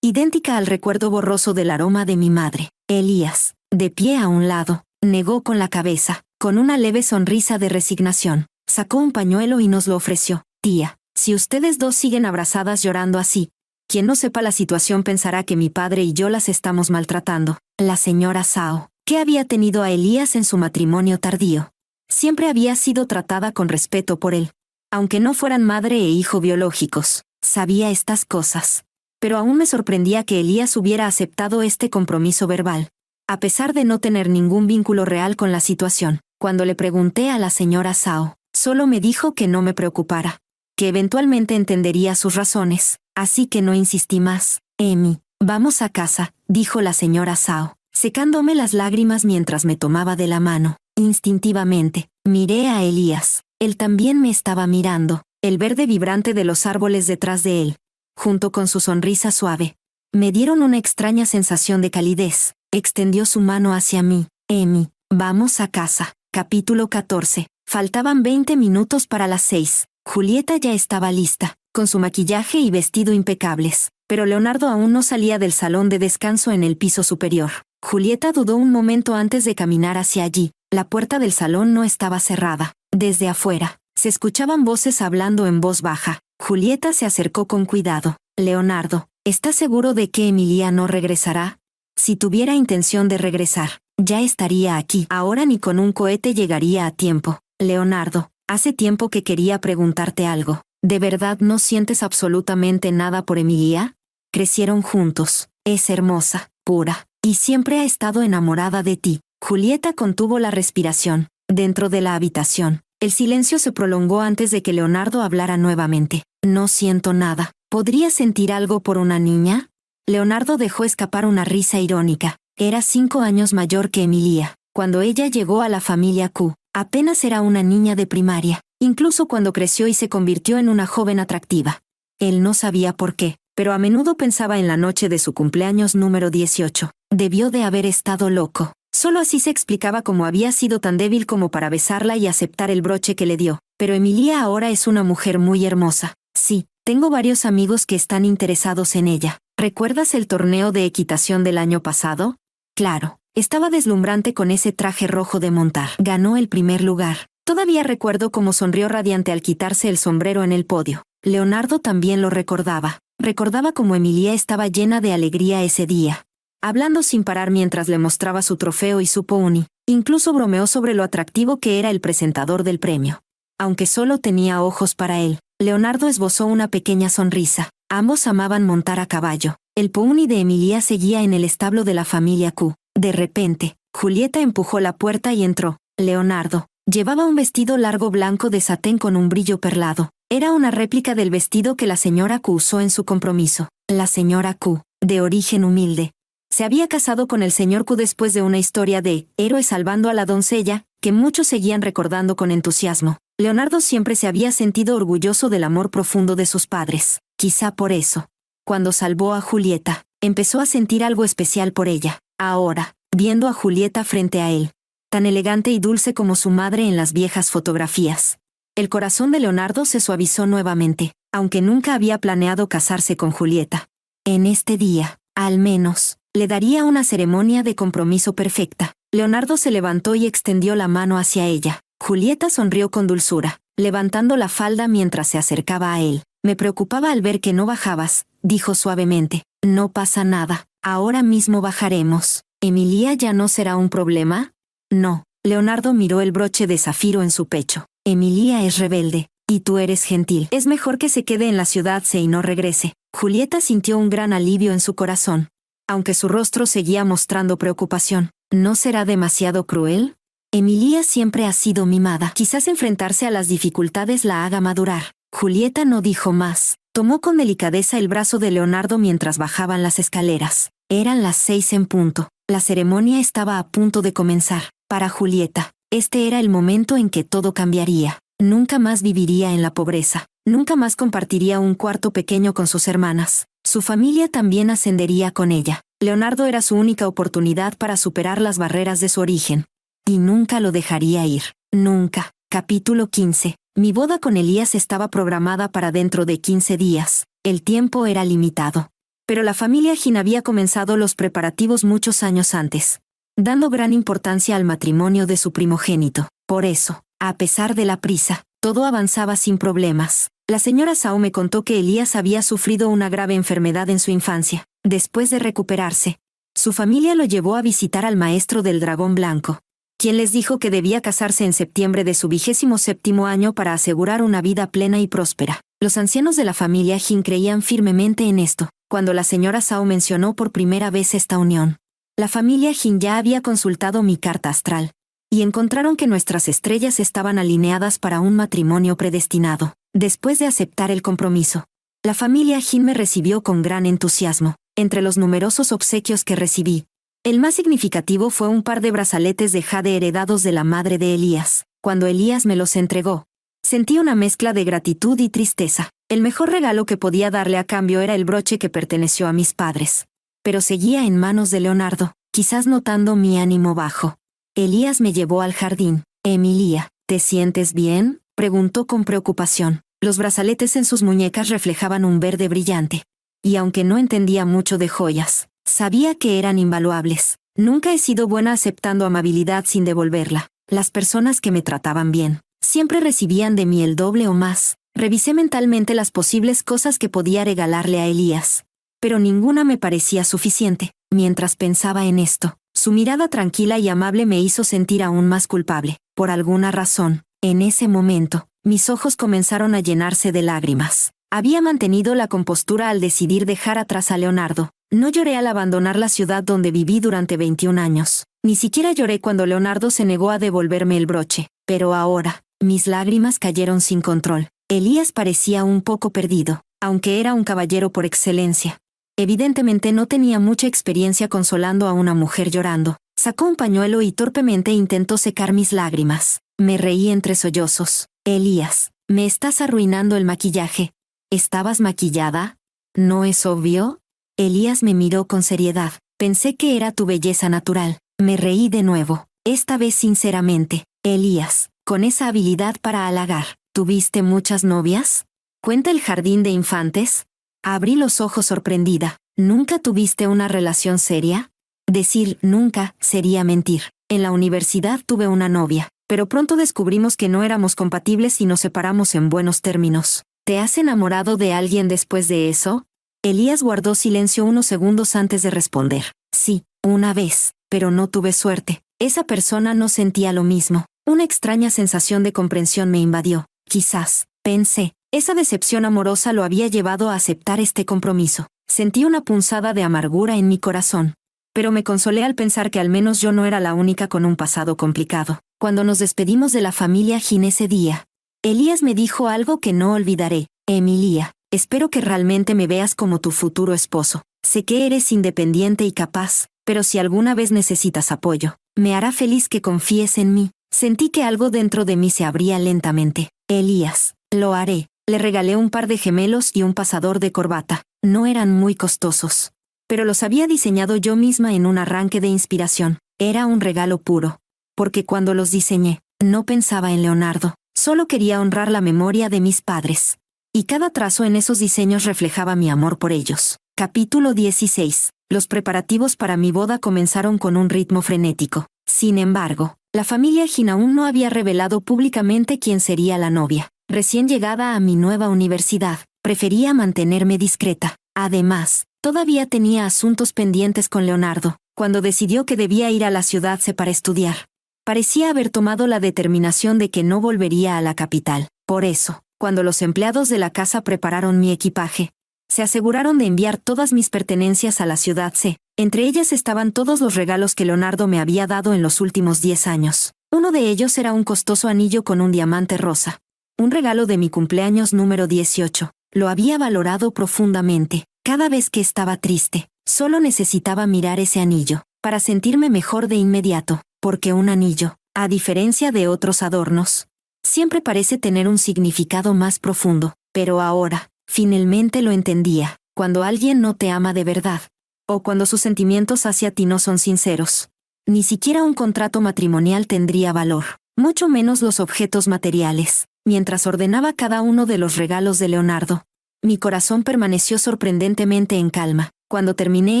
idéntica al recuerdo borroso del aroma de mi madre. Elías, de pie a un lado, negó con la cabeza, con una leve sonrisa de resignación. Sacó un pañuelo y nos lo ofreció. Tía, si ustedes dos siguen abrazadas llorando así, quien no sepa la situación pensará que mi padre y yo las estamos maltratando. La señora Sao, qué había tenido a Elías en su matrimonio tardío. Siempre había sido tratada con respeto por él. Aunque no fueran madre e hijo biológicos, sabía estas cosas. Pero aún me sorprendía que Elías hubiera aceptado este compromiso verbal, a pesar de no tener ningún vínculo real con la situación. Cuando le pregunté a la señora Zhao, solo me dijo que no me preocupara, que eventualmente entendería sus razones, así que no insistí más. Amy, vamos a casa, dijo la señora Zhao, secándome las lágrimas mientras me tomaba de la mano. Instintivamente, miré a Elías. Él también me estaba mirando, el verde vibrante de los árboles detrás de él, junto con su sonrisa suave. Me dieron una extraña sensación de calidez. Extendió su mano hacia mí. Amy, vamos a casa. Capítulo 14. Faltaban 20 minutos para las 6. Julieta ya estaba lista, con su maquillaje y vestido impecables, pero Leonardo aún no salía del salón de descanso en el piso superior. Julieta dudó un momento antes de caminar hacia allí. La puerta del salón no estaba cerrada. Desde afuera, se escuchaban voces hablando en voz baja. Julieta se acercó con cuidado. Leonardo, ¿estás seguro de que Emilia no regresará? Si tuviera intención de regresar, ya estaría aquí. Ahora ni con un cohete llegaría a tiempo. Leonardo, hace tiempo que quería preguntarte algo. ¿De verdad no sientes absolutamente nada por Emilia? Crecieron juntos. Es hermosa, pura, y siempre ha estado enamorada de ti. Julieta contuvo la respiración. Dentro de la habitación, el silencio se prolongó antes de que Leonardo hablara nuevamente. No siento nada. ¿Podría sentir algo por una niña? Leonardo dejó escapar una risa irónica. Era 5 años mayor que Emilia. Cuando ella llegó a la familia Q, apenas era una niña de primaria, incluso cuando creció y se convirtió en una joven atractiva. Él no sabía por qué, pero a menudo pensaba en la noche de su cumpleaños número 18. Debió de haber estado loco. Solo así se explicaba cómo había sido tan débil como para besarla y aceptar el broche que le dio. Pero Emilia ahora es una mujer muy hermosa. Sí, tengo varios amigos que están interesados en ella. ¿Recuerdas el torneo de equitación del año pasado? Claro, estaba deslumbrante con ese traje rojo de montar. Ganó el primer lugar. Todavía recuerdo cómo sonrió radiante al quitarse el sombrero en el podio. Leonardo también lo recordaba. Recordaba cómo Emilia estaba llena de alegría ese día, hablando sin parar mientras le mostraba su trofeo y su pony. Incluso bromeó sobre lo atractivo que era el presentador del premio. Aunque solo tenía ojos para él, Leonardo esbozó una pequeña sonrisa. Ambos amaban montar a caballo. El pony de Emilia seguía en el establo de la familia Q. De repente, Julieta empujó la puerta y entró. Leonardo llevaba un vestido largo blanco de satén con un brillo perlado. Era una réplica del vestido que la señora Q usó en su compromiso. La señora Q, de origen humilde, se había casado con el señor Q después de una historia de héroe salvando a la doncella, que muchos seguían recordando con entusiasmo. Leonardo siempre se había sentido orgulloso del amor profundo de sus padres. Quizá por eso, cuando salvó a Julieta, empezó a sentir algo especial por ella. Ahora, viendo a Julieta frente a él, tan elegante y dulce como su madre en las viejas fotografías, el corazón de Leonardo se suavizó nuevamente, aunque nunca había planeado casarse con Julieta. En este día, al menos, le daría una ceremonia de compromiso perfecta. Leonardo se levantó y extendió la mano hacia ella. Julieta sonrió con dulzura, levantando la falda mientras se acercaba a él. Me preocupaba al ver que no bajabas, dijo suavemente. No pasa nada, ahora mismo bajaremos. ¿Emilia ya no será un problema? No. Leonardo miró el broche de zafiro en su pecho. Emilia es rebelde, y tú eres gentil. Es mejor que se quede en la ciudad y no regrese. Julieta sintió un gran alivio en su corazón, aunque su rostro seguía mostrando preocupación. ¿No será demasiado cruel? Emilia siempre ha sido mimada. Quizás enfrentarse a las dificultades la haga madurar. Julieta no dijo más. Tomó con delicadeza el brazo de Leonardo mientras bajaban las escaleras. Eran las 6 en punto. La ceremonia estaba a punto de comenzar. Para Julieta, este era el momento en que todo cambiaría. Nunca más viviría en la pobreza. Nunca más compartiría un cuarto pequeño con sus hermanas. Su familia también ascendería con ella. Leonardo era su única oportunidad para superar las barreras de su origen. Y nunca lo dejaría ir. Nunca. Capítulo 15. Mi boda con Elías estaba programada para dentro de 15 días. El tiempo era limitado. Pero la familia Jin había comenzado los preparativos muchos años antes, dando gran importancia al matrimonio de su primogénito. Por eso, a pesar de la prisa, todo avanzaba sin problemas. La señora Zhao me contó que Elías había sufrido una grave enfermedad en su infancia. Después de recuperarse, Su familia lo llevó a visitar al maestro del dragón blanco, quien les dijo que debía casarse en septiembre de su 27º año para asegurar una vida plena y próspera. Los ancianos de la familia Jin creían firmemente en esto, cuando la señora Zhao mencionó por primera vez esta unión. La familia Jin ya había consultado mi carta astral, y encontraron que nuestras estrellas estaban alineadas para un matrimonio predestinado. Después de aceptar el compromiso, la familia Jin me recibió con gran entusiasmo. Entre los numerosos obsequios que recibí, el más significativo fue un par de brazaletes de jade heredados de la madre de Elías. Cuando Elías me los entregó, sentí una mezcla de gratitud y tristeza. El mejor regalo que podía darle a cambio era el broche que perteneció a mis padres. Pero seguía en manos de Leonardo, quizás notando mi ánimo bajo. Elías me llevó al jardín. «Emilia, ¿te sientes bien?», preguntó con preocupación. Los brazaletes en sus muñecas reflejaban un verde brillante. Y aunque no entendía mucho de joyas, sabía que eran invaluables. Nunca he sido buena aceptando amabilidad sin devolverla. Las personas que me trataban bien siempre recibían de mí el doble o más. Revisé mentalmente las posibles cosas que podía regalarle a Elías, pero ninguna me parecía suficiente. Mientras pensaba en esto, su mirada tranquila y amable me hizo sentir aún más culpable. Por alguna razón, en ese momento, mis ojos comenzaron a llenarse de lágrimas. Había mantenido la compostura al decidir dejar atrás a Leonardo. No lloré al abandonar la ciudad donde viví durante 21 años. Ni siquiera lloré cuando Leonardo se negó a devolverme el broche. Pero ahora, mis lágrimas cayeron sin control. Elías parecía un poco perdido, aunque era un caballero por excelencia. Evidentemente no tenía mucha experiencia consolando a una mujer llorando. Sacó un pañuelo y torpemente intentó secar mis lágrimas. Me reí entre sollozos. «Elías, me estás arruinando el maquillaje». «¿Estabas maquillada? ¿No es obvio?». Elías me miró con seriedad. «Pensé que era tu belleza natural». Me reí de nuevo, esta vez sinceramente. «Elías, con esa habilidad para halagar, ¿tuviste muchas novias? ¿Cuenta el jardín de infantes?». Abrí los ojos sorprendida. «¿Nunca tuviste una relación seria?». Decir «nunca» sería mentir. En la universidad tuve una novia, pero pronto descubrimos que no éramos compatibles y nos separamos en buenos términos. ¿Te has enamorado de alguien después de eso?». Elías guardó silencio unos segundos antes de responder. «Sí, una vez, pero no tuve suerte. Esa persona no sentía lo mismo». Una extraña sensación de comprensión me invadió. Quizás, pensé, esa decepción amorosa lo había llevado a aceptar este compromiso. Sentí una punzada de amargura en mi corazón. Pero me consolé al pensar que al menos yo no era la única con un pasado complicado. Cuando nos despedimos de la familia Jin ese día, Elías me dijo algo que no olvidaré. «Emilia, espero que realmente me veas como tu futuro esposo. Sé que eres independiente y capaz, pero si alguna vez necesitas apoyo, me hará feliz que confíes en mí». Sentí que algo dentro de mí se abría lentamente. «Elías, lo haré». Le regalé un par de gemelos y un pasador de corbata. No eran muy costosos, pero los había diseñado yo misma en un arranque de inspiración. Era un regalo puro, porque cuando los diseñé, no pensaba en Leonardo. Solo quería honrar la memoria de mis padres. Y cada trazo en esos diseños reflejaba mi amor por ellos. Capítulo 16. Los preparativos para mi boda comenzaron con un ritmo frenético. Sin embargo, la familia Jin aún no había revelado públicamente quién sería la novia. Recién llegada a mi nueva universidad, prefería mantenerme discreta. Además, todavía tenía asuntos pendientes con Leonardo, cuando decidió que debía ir a la ciudad C para estudiar. Parecía haber tomado la determinación de que no volvería a la capital. Por eso, cuando los empleados de la casa prepararon mi equipaje, se aseguraron de enviar todas mis pertenencias a la ciudad C. Entre ellas estaban todos los regalos que Leonardo me había dado en los últimos 10 años. Uno de ellos era un costoso anillo con un diamante rosa. Un regalo de mi cumpleaños número 18. Lo había valorado profundamente. Cada vez que estaba triste, solo necesitaba mirar ese anillo, para sentirme mejor de inmediato, porque un anillo, a diferencia de otros adornos, siempre parece tener un significado más profundo. Pero ahora, finalmente lo entendía. Cuando alguien no te ama de verdad, o cuando sus sentimientos hacia ti no son sinceros, ni siquiera un contrato matrimonial tendría valor, mucho menos los objetos materiales. Mientras ordenaba cada uno de los regalos de Leonardo, mi corazón permaneció sorprendentemente en calma. Cuando terminé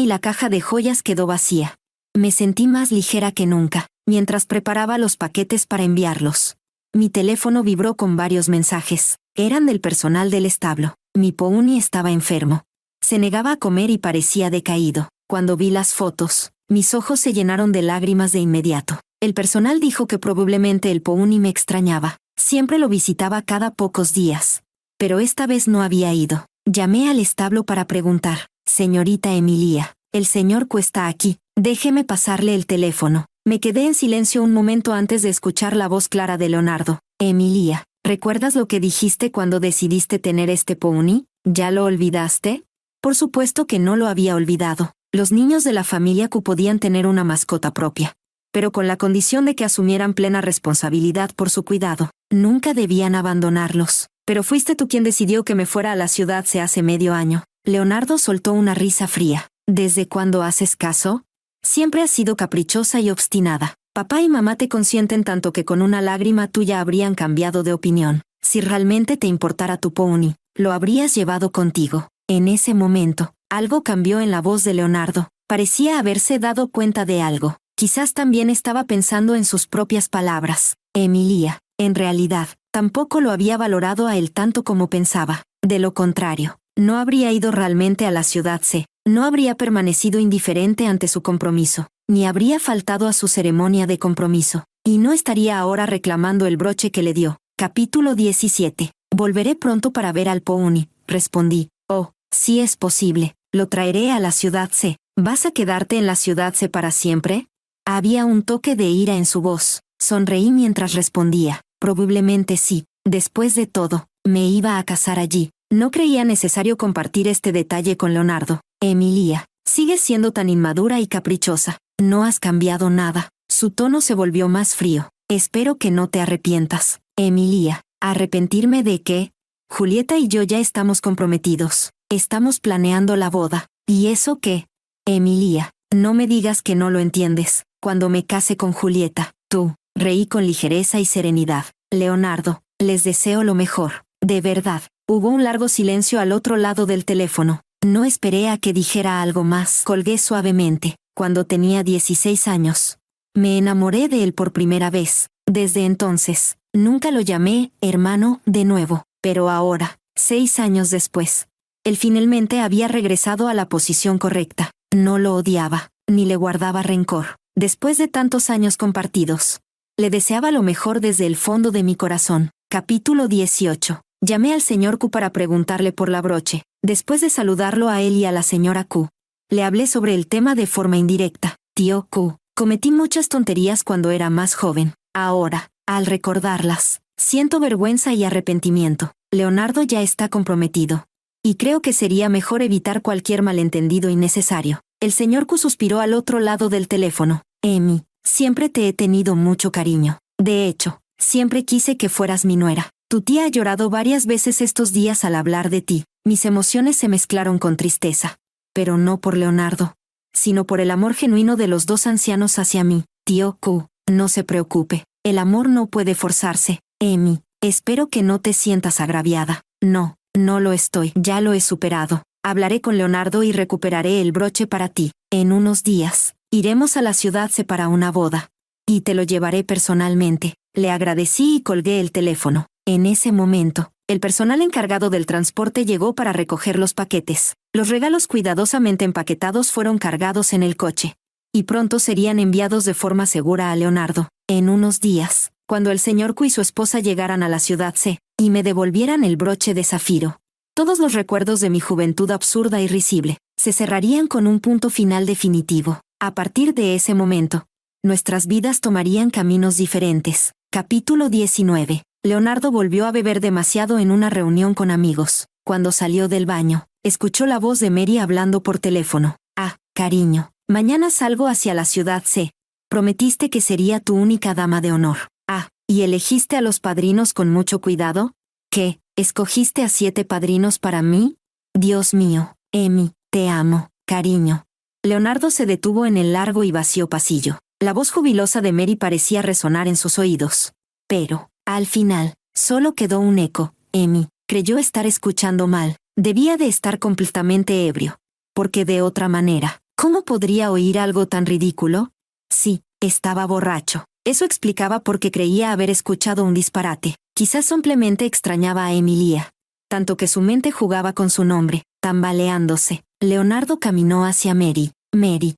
y la caja de joyas quedó vacía, me sentí más ligera que nunca. Mientras preparaba los paquetes para enviarlos, mi teléfono vibró con varios mensajes. Eran del personal del establo. Mi pony estaba enfermo. Se negaba a comer y parecía decaído. Cuando vi las fotos, mis ojos se llenaron de lágrimas de inmediato. El personal dijo que probablemente el pony me extrañaba. Siempre lo visitaba cada pocos días. Pero esta vez no había ido. Llamé al establo para preguntar: «Señorita Emilia, el señor Q está aquí. Déjeme pasarle el teléfono». Me quedé en silencio un momento antes de escuchar la voz clara de Leonardo. «Emilia, ¿recuerdas lo que dijiste cuando decidiste tener este pony? ¿Ya lo olvidaste?» Por supuesto que no lo había olvidado. Los niños de la familia Q podían tener una mascota propia, pero con la condición de que asumieran plena responsabilidad por su cuidado. Nunca debían abandonarlos. «Pero fuiste tú quien decidió que me fuera a la ciudad hace medio año». Leonardo soltó una risa fría. «¿Desde cuándo haces caso? Siempre has sido caprichosa y obstinada. Papá y mamá te consienten tanto que con una lágrima tuya habrían cambiado de opinión. Si realmente te importara tu pony, lo habrías llevado contigo». En ese momento, algo cambió en la voz de Leonardo. Parecía haberse dado cuenta de algo. Quizás también estaba pensando en sus propias palabras. Emilia, en realidad, tampoco lo había valorado a él tanto como pensaba. De lo contrario, no habría ido realmente a la ciudad C. No habría permanecido indiferente ante su compromiso, ni habría faltado a su ceremonia de compromiso, y no estaría ahora reclamando el broche que le dio. Capítulo 17. Volveré pronto para ver al pony, respondí. «Oh, si es posible, lo traeré a la ciudad C». «¿Vas a quedarte en la ciudad C para siempre?» Había un toque de ira en su voz. Sonreí mientras respondía. «Probablemente sí. Después de todo, me iba a casar allí». No creía necesario compartir este detalle con Leonardo. «Emilia, sigues siendo tan inmadura y caprichosa. No has cambiado nada». Su tono se volvió más frío. «Espero que no te arrepientas». «Emilia, ¿arrepentirme de qué? Julieta y yo ya estamos comprometidos. Estamos planeando la boda». «¿Y eso qué?» «Emilia, no me digas que no lo entiendes. Cuando me case con Julieta, tú». Reí con ligereza y serenidad. «Leonardo, les deseo lo mejor. De verdad». Hubo un largo silencio al otro lado del teléfono. No esperé a que dijera algo más. Colgué suavemente. Cuando tenía 16 años, me enamoré de él por primera vez. Desde entonces, nunca lo llamé hermano de nuevo. Pero ahora, 6 años después, él finalmente había regresado a la posición correcta. No lo odiaba, ni le guardaba rencor. Después de tantos años compartidos, le deseaba lo mejor desde el fondo de mi corazón. Capítulo 18. Llamé al señor Q para preguntarle por la broche. Después de saludarlo a él y a la señora Q, le hablé sobre el tema de forma indirecta. «Tío Q, cometí muchas tonterías cuando era más joven. Ahora, al recordarlas, siento vergüenza y arrepentimiento. Leonardo ya está comprometido, y creo que sería mejor evitar cualquier malentendido innecesario». El señor Q suspiró al otro lado del teléfono. «Emi, siempre te he tenido mucho cariño. De hecho, siempre quise que fueras mi nuera. Tu tía ha llorado varias veces estos días al hablar de ti». Mis emociones se mezclaron con tristeza. Pero no por Leonardo, sino por el amor genuino de los dos ancianos hacia mí. «Tío Q, no se preocupe. El amor no puede forzarse. Emi, espero que no te sientas agraviada». «No, no lo estoy. Ya lo he superado. Hablaré con Leonardo y recuperaré el broche para ti. En unos días, iremos a la ciudad C para una boda. Y te lo llevaré personalmente». Le agradecí y colgué el teléfono. En ese momento, el personal encargado del transporte llegó para recoger los paquetes. Los regalos cuidadosamente empaquetados fueron cargados en el coche, y pronto serían enviados de forma segura a Leonardo. En unos días, cuando el señor Q y su esposa llegaran a la ciudad C, y me devolvieran el broche de zafiro, todos los recuerdos de mi juventud absurda y risible se cerrarían con un punto final definitivo. A partir de ese momento, nuestras vidas tomarían caminos diferentes. Capítulo 19. Leonardo volvió a beber demasiado en una reunión con amigos. Cuando salió del baño, escuchó la voz de Mary hablando por teléfono. «Ah, cariño, mañana salgo hacia la ciudad C. Prometiste que sería tu única dama de honor. Ah, ¿y elegiste a los padrinos con mucho cuidado? ¿Qué? ¿Escogiste a 7 padrinos para mí? Dios mío, Emi, te amo, cariño». Leonardo se detuvo en el largo y vacío pasillo. La voz jubilosa de Mary parecía resonar en sus oídos. Pero, al final, solo quedó un eco. Emi creyó estar escuchando mal. Debía de estar completamente ebrio. Porque de otra manera, ¿cómo podría oír algo tan ridículo? Sí, estaba borracho. Eso explicaba por qué creía haber escuchado un disparate. Quizás simplemente extrañaba a Emilia, tanto que su mente jugaba con su nombre, tambaleándose. Leonardo caminó hacia Mary. Mary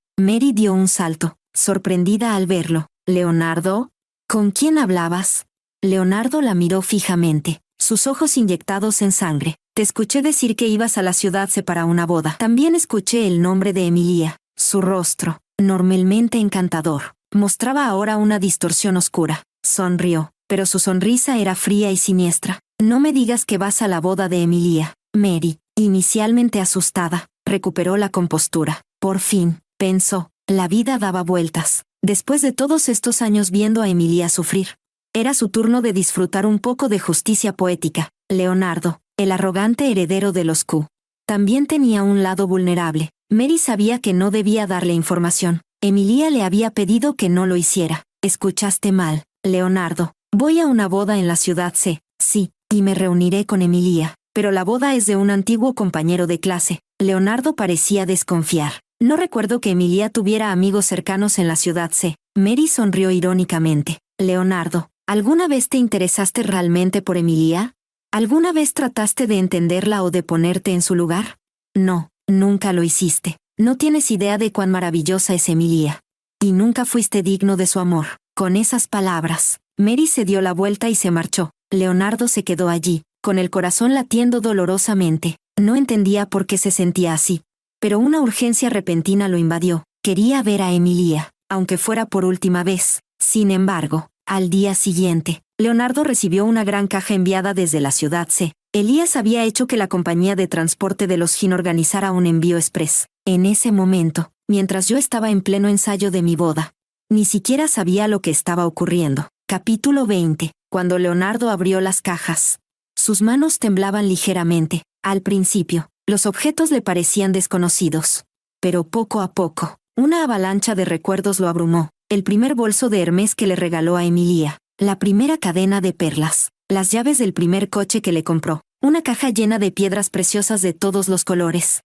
dio un salto, sorprendida al verlo. «¿Leonardo? ¿Con quién hablabas?» Leonardo la miró fijamente, sus ojos inyectados en sangre. «Te escuché decir que ibas a la ciudad C para una boda. También escuché el nombre de Emilia». Su rostro, normalmente encantador, mostraba ahora una distorsión oscura. Sonrió, pero su sonrisa era fría y siniestra. «No me digas que vas a la boda de Emilia». Mary, inicialmente asustada, recuperó la compostura. Por fin, pensó, la vida daba vueltas. Después de todos estos años viendo a Emilia sufrir, era su turno de disfrutar un poco de justicia poética. Leonardo, el arrogante heredero de los Q, también tenía un lado vulnerable. Mary sabía que no debía darle información. Emilia le había pedido que no lo hiciera. «Escuchaste mal, Leonardo. Voy a una boda en la ciudad C. Sí, y me reuniré con Emilia. Pero la boda es de un antiguo compañero de clase». Leonardo parecía desconfiar. «No recuerdo que Emilia tuviera amigos cercanos en la ciudad C». Mary sonrió irónicamente. «Leonardo, ¿alguna vez te interesaste realmente por Emilia? ¿Alguna vez trataste de entenderla o de ponerte en su lugar? No, nunca lo hiciste. No tienes idea de cuán maravillosa es Emilia. Y nunca fuiste digno de su amor». Con esas palabras, Mary se dio la vuelta y se marchó. Leonardo se quedó allí, con el corazón latiendo dolorosamente. No entendía por qué se sentía así. Pero una urgencia repentina lo invadió. Quería ver a Emilia, aunque fuera por última vez. Sin embargo, al día siguiente, Leonardo recibió una gran caja enviada desde la ciudad C. Elías había hecho que la compañía de transporte de los Gin organizara un envío express. En ese momento, mientras yo estaba en pleno ensayo de mi boda, ni siquiera sabía lo que estaba ocurriendo. Capítulo 20. Cuando Leonardo abrió las cajas, sus manos temblaban ligeramente. Al principio, los objetos le parecían desconocidos. Pero poco a poco, una avalancha de recuerdos lo abrumó. El primer bolso de Hermès que le regaló a Emilia, la primera cadena de perlas, las llaves del primer coche que le compró, una caja llena de piedras preciosas de todos los colores.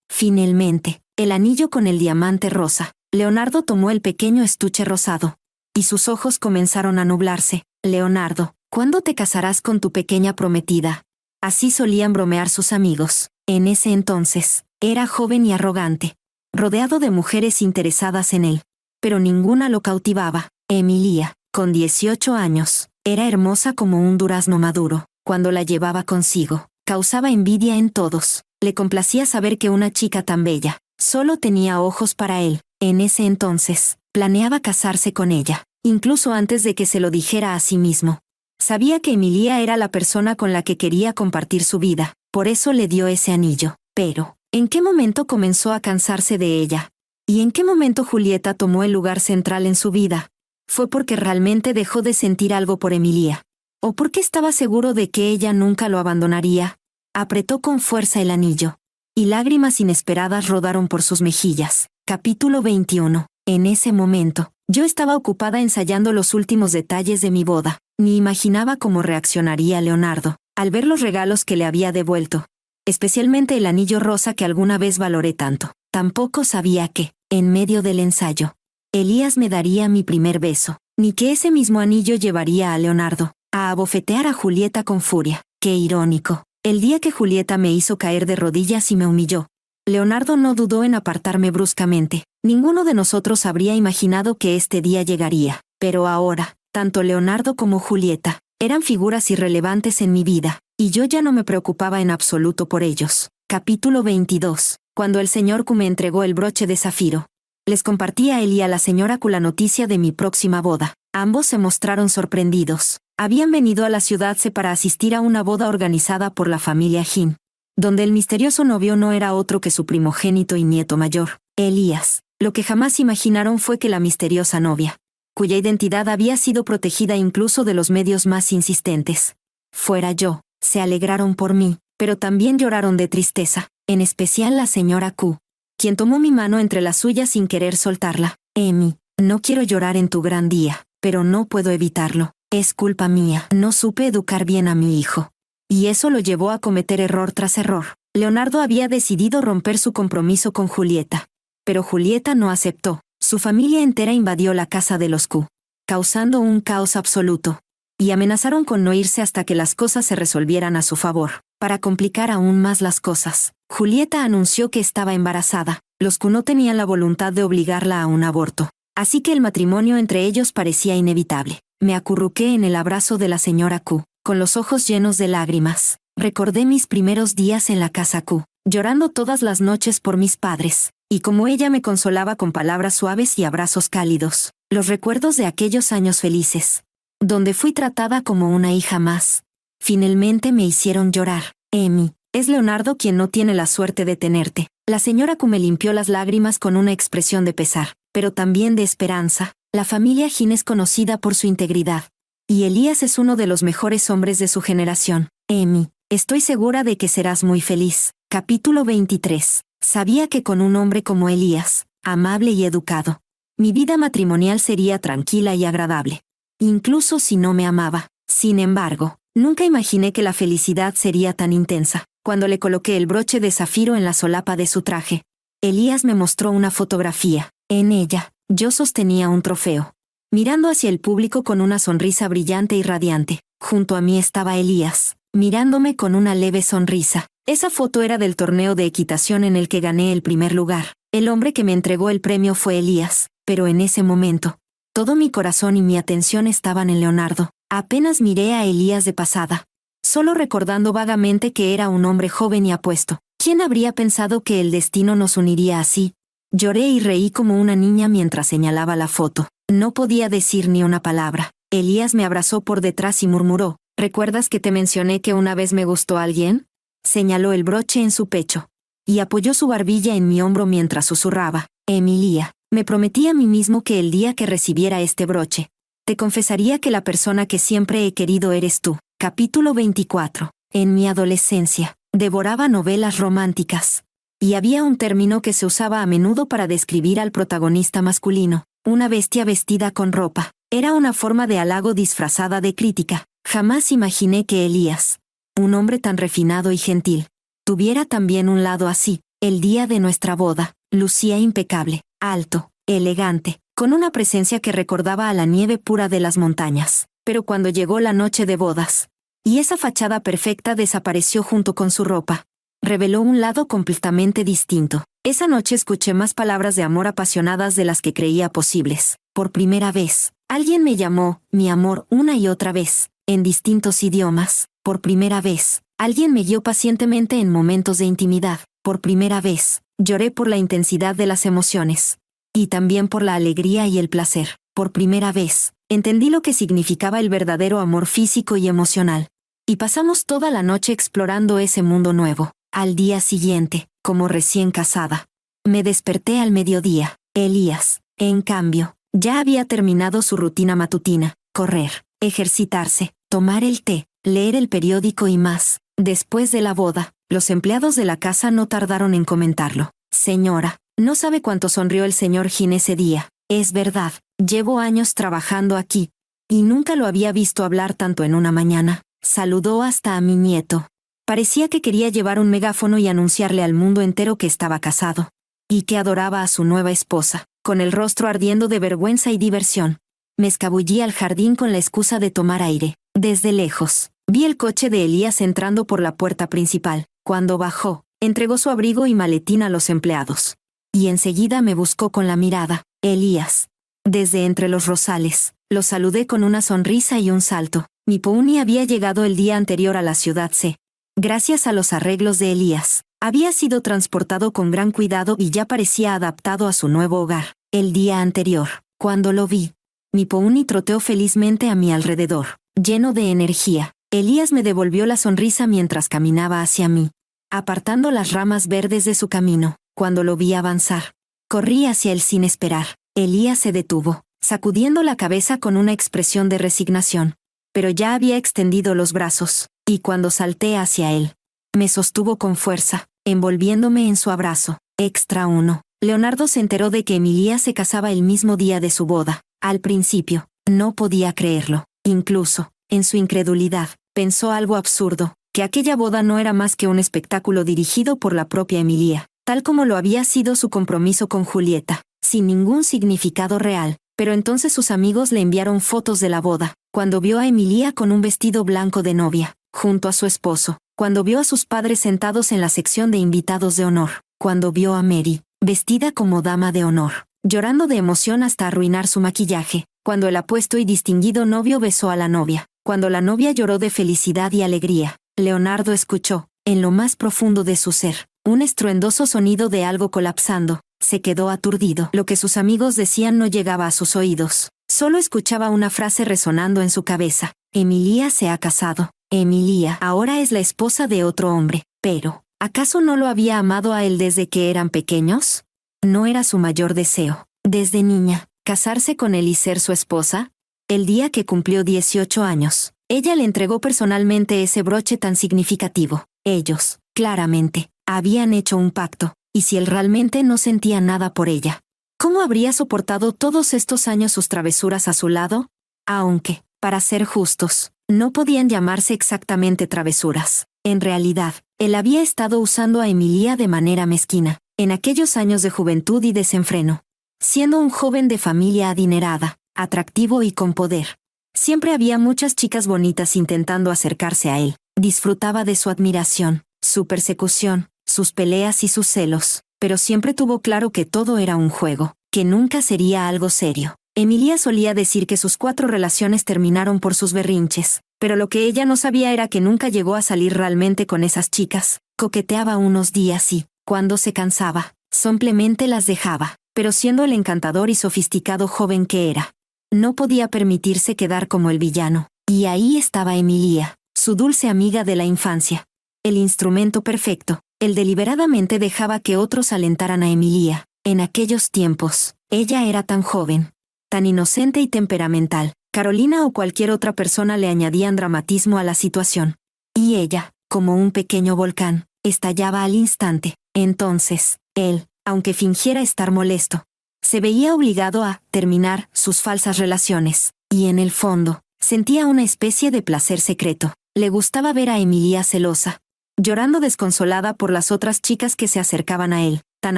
Finalmente, el anillo con el diamante rosa. Leonardo tomó el pequeño estuche rosado. Y sus ojos comenzaron a nublarse. «Leonardo, ¿cuándo te casarás con tu pequeña prometida?» Así solían bromear sus amigos. En ese entonces, era joven y arrogante, rodeado de mujeres interesadas en él. Pero ninguna lo cautivaba. Emilia, con 18 años, era hermosa como un durazno maduro. Cuando la llevaba consigo, causaba envidia en todos. Le complacía saber que una chica tan bella solo tenía ojos para él. En ese entonces, planeaba casarse con ella, incluso antes de que se lo dijera a sí mismo. Sabía que Emilia era la persona con la que quería compartir su vida, por eso le dio ese anillo. Pero, ¿en qué momento comenzó a cansarse de ella? ¿Y en qué momento Julieta tomó el lugar central en su vida? ¿Fue porque realmente dejó de sentir algo por Emilia? ¿O porque estaba seguro de que ella nunca lo abandonaría? Apretó con fuerza el anillo, y lágrimas inesperadas rodaron por sus mejillas. Capítulo 21. En ese momento, yo estaba ocupada ensayando los últimos detalles de mi boda. Ni imaginaba cómo reaccionaría Leonardo al ver los regalos que le había devuelto, especialmente el anillo rosa que alguna vez valoré tanto. Tampoco sabía que, en medio del ensayo, Elías me daría mi primer beso, ni que ese mismo anillo llevaría a Leonardo a abofetear a Julieta con furia. Qué irónico. El día que Julieta me hizo caer de rodillas y me humilló, Leonardo no dudó en apartarme bruscamente. Ninguno de nosotros habría imaginado que este día llegaría. Pero ahora, tanto Leonardo como Julieta eran figuras irrelevantes en mi vida, y yo ya no me preocupaba en absoluto por ellos. Capítulo 22. Cuando el señor Q me entregó el broche de zafiro, les compartí a él y a la señora Q la noticia de mi próxima boda. Ambos se mostraron sorprendidos. Habían venido a la ciudad C para asistir a una boda organizada por la familia Jin, donde el misterioso novio no era otro que su primogénito y nieto mayor, Elías. Lo que jamás imaginaron fue que la misteriosa novia, cuya identidad había sido protegida incluso de los medios más insistentes, fuera yo. Se alegraron por mí, pero también lloraron de tristeza, en especial la señora Q, quien tomó mi mano entre las suyas sin querer soltarla. «Emi, no quiero llorar en tu gran día, pero no puedo evitarlo. Es culpa mía. No supe educar bien a mi hijo». Y eso lo llevó a cometer error tras error. Leonardo había decidido romper su compromiso con Julieta. Pero Julieta no aceptó. Su familia entera invadió la casa de los Q, causando un caos absoluto. Y amenazaron con no irse hasta que las cosas se resolvieran a su favor. Para complicar aún más las cosas, Julieta anunció que estaba embarazada. Los Q no tenían la voluntad de obligarla a un aborto, así que el matrimonio entre ellos parecía inevitable. Me acurruqué en el abrazo de la señora Q, con los ojos llenos de lágrimas. Recordé mis primeros días en la casa Q, llorando todas las noches por mis padres, y como ella me consolaba con palabras suaves y abrazos cálidos. Los recuerdos de aquellos años felices, donde fui tratada como una hija más, finalmente me hicieron llorar. Amy, es Leonardo quien no tiene la suerte de tenerte. La señora Q me limpió las lágrimas con una expresión de pesar, pero también de esperanza. La familia Jin es conocida por su integridad. Y Elías es uno de los mejores hombres de su generación. Amy, estoy segura de que serás muy feliz. Capítulo 23. Sabía que con un hombre como Elías, amable y educado, mi vida matrimonial sería tranquila y agradable. Incluso si no me amaba. Sin embargo, nunca imaginé que la felicidad sería tan intensa. Cuando le coloqué el broche de zafiro en la solapa de su traje, Elías me mostró una fotografía. En ella, yo sostenía un trofeo, mirando hacia el público con una sonrisa brillante y radiante. Junto a mí estaba Elías, mirándome con una leve sonrisa. Esa foto era del torneo de equitación en el que gané el primer lugar. El hombre que me entregó el premio fue Elías, pero en ese momento, todo mi corazón y mi atención estaban en Leonardo. Apenas miré a Elías de pasada, solo recordando vagamente que era un hombre joven y apuesto. ¿Quién habría pensado que el destino nos uniría así? Lloré y reí como una niña mientras señalaba la foto. No podía decir ni una palabra. Elías me abrazó por detrás y murmuró, ¿recuerdas que te mencioné que una vez me gustó alguien? Señaló el broche en su pecho, y apoyó su barbilla en mi hombro mientras susurraba, Emilia, me prometí a mí mismo que el día que recibiera este broche, te confesaría que la persona que siempre he querido eres tú. Capítulo 24. En mi adolescencia, devoraba novelas románticas. Y había un término que se usaba a menudo para describir al protagonista masculino, una bestia vestida con ropa. Era una forma de halago disfrazada de crítica. Jamás imaginé que Elías, un hombre tan refinado y gentil, tuviera también un lado así. El día de nuestra boda, lucía impecable, alto, elegante, con una presencia que recordaba a la nieve pura de las montañas. Pero cuando llegó la noche de bodas, y esa fachada perfecta desapareció junto con su ropa, reveló un lado completamente distinto. Esa noche escuché más palabras de amor apasionadas de las que creía posibles. Por primera vez, alguien me llamó mi amor una y otra vez, en distintos idiomas. Por primera vez, alguien me guió pacientemente en momentos de intimidad. Por primera vez, lloré por la intensidad de las emociones. Y también por la alegría y el placer. Por primera vez, entendí lo que significaba el verdadero amor físico y emocional. Y pasamos toda la noche explorando ese mundo nuevo. Al día siguiente, como recién casada, me desperté al mediodía. Elías, en cambio, ya había terminado su rutina matutina, correr, ejercitarse, tomar el té, leer el periódico y más. Después de la boda, los empleados de la casa no tardaron en comentarlo. Señora, no sabe cuánto sonrió el señor Jin ese día. Es verdad, llevo años trabajando aquí, y nunca lo había visto hablar tanto en una mañana. Saludó hasta a mi nieto. Parecía que quería llevar un megáfono y anunciarle al mundo entero que estaba casado, y que adoraba a su nueva esposa. Con el rostro ardiendo de vergüenza y diversión, me escabullí al jardín con la excusa de tomar aire. Desde lejos, vi el coche de Elías entrando por la puerta principal. Cuando bajó, entregó su abrigo y maletín a los empleados. Y enseguida me buscó con la mirada. Elías. Desde entre los rosales, lo saludé con una sonrisa y un salto. Mi pony había llegado el día anterior a la ciudad C. Gracias a los arreglos de Elías, había sido transportado con gran cuidado y ya parecía adaptado a su nuevo hogar. El día anterior, cuando lo vi, mi pony troteó felizmente a mi alrededor, lleno de energía. Elías me devolvió la sonrisa mientras caminaba hacia mí, apartando las ramas verdes de su camino. Cuando lo vi avanzar, corrí hacia él sin esperar. Elías se detuvo, sacudiendo la cabeza con una expresión de resignación. Pero ya había extendido los brazos, y cuando salté hacia él, me sostuvo con fuerza, envolviéndome en su abrazo. Extra 1. Leonardo se enteró de que Emilia se casaba el mismo día de su boda. Al principio, no podía creerlo. Incluso, en su incredulidad, pensó algo absurdo, que aquella boda no era más que un espectáculo dirigido por la propia Emilia, tal como lo había sido su compromiso con Julieta, sin ningún significado real. Pero entonces sus amigos le enviaron fotos de la boda, cuando vio a Emilia con un vestido blanco de novia, junto a su esposo, cuando vio a sus padres sentados en la sección de invitados de honor, cuando vio a Mary, vestida como dama de honor, llorando de emoción hasta arruinar su maquillaje, cuando el apuesto y distinguido novio besó a la novia, cuando la novia lloró de felicidad y alegría. Leonardo escuchó, en lo más profundo de su ser, un estruendoso sonido de algo colapsando. Se quedó aturdido. Lo que sus amigos decían no llegaba a sus oídos. Solo escuchaba una frase resonando en su cabeza. Emilia se ha casado. Emilia ahora es la esposa de otro hombre. Pero, ¿acaso no lo había amado a él desde que eran pequeños? ¿No era su mayor deseo, desde niña, casarse con él y ser su esposa? El día que cumplió 18 años, ella le entregó personalmente ese broche tan significativo. Ellos, claramente, habían hecho un pacto. ¿Y si él realmente no sentía nada por ella? ¿Cómo habría soportado todos estos años sus travesuras a su lado? Aunque, para ser justos, no podían llamarse exactamente travesuras. En realidad, él había estado usando a Emilia de manera mezquina, en aquellos años de juventud y desenfreno. Siendo un joven de familia adinerada, atractivo y con poder. Siempre había muchas chicas bonitas intentando acercarse a él. Disfrutaba de su admiración, su persecución, sus peleas y sus celos, pero siempre tuvo claro que todo era un juego, que nunca sería algo serio. Emilia solía decir que sus 4 relaciones terminaron por sus berrinches, pero lo que ella no sabía era que nunca llegó a salir realmente con esas chicas. Coqueteaba unos días y, cuando se cansaba, simplemente las dejaba, pero siendo el encantador y sofisticado joven que era, no podía permitirse quedar como el villano. Y ahí estaba Emilia, su dulce amiga de la infancia. El instrumento perfecto. Él deliberadamente dejaba que otros alentaran a Emilia. En aquellos tiempos, ella era tan joven, tan inocente y temperamental. Carolina o cualquier otra persona le añadían dramatismo a la situación. Y ella, como un pequeño volcán, estallaba al instante. Entonces, él, aunque fingiera estar molesto, se veía obligado a terminar sus falsas relaciones. Y en el fondo, sentía una especie de placer secreto. Le gustaba ver a Emilia celosa, llorando desconsolada por las otras chicas que se acercaban a él, tan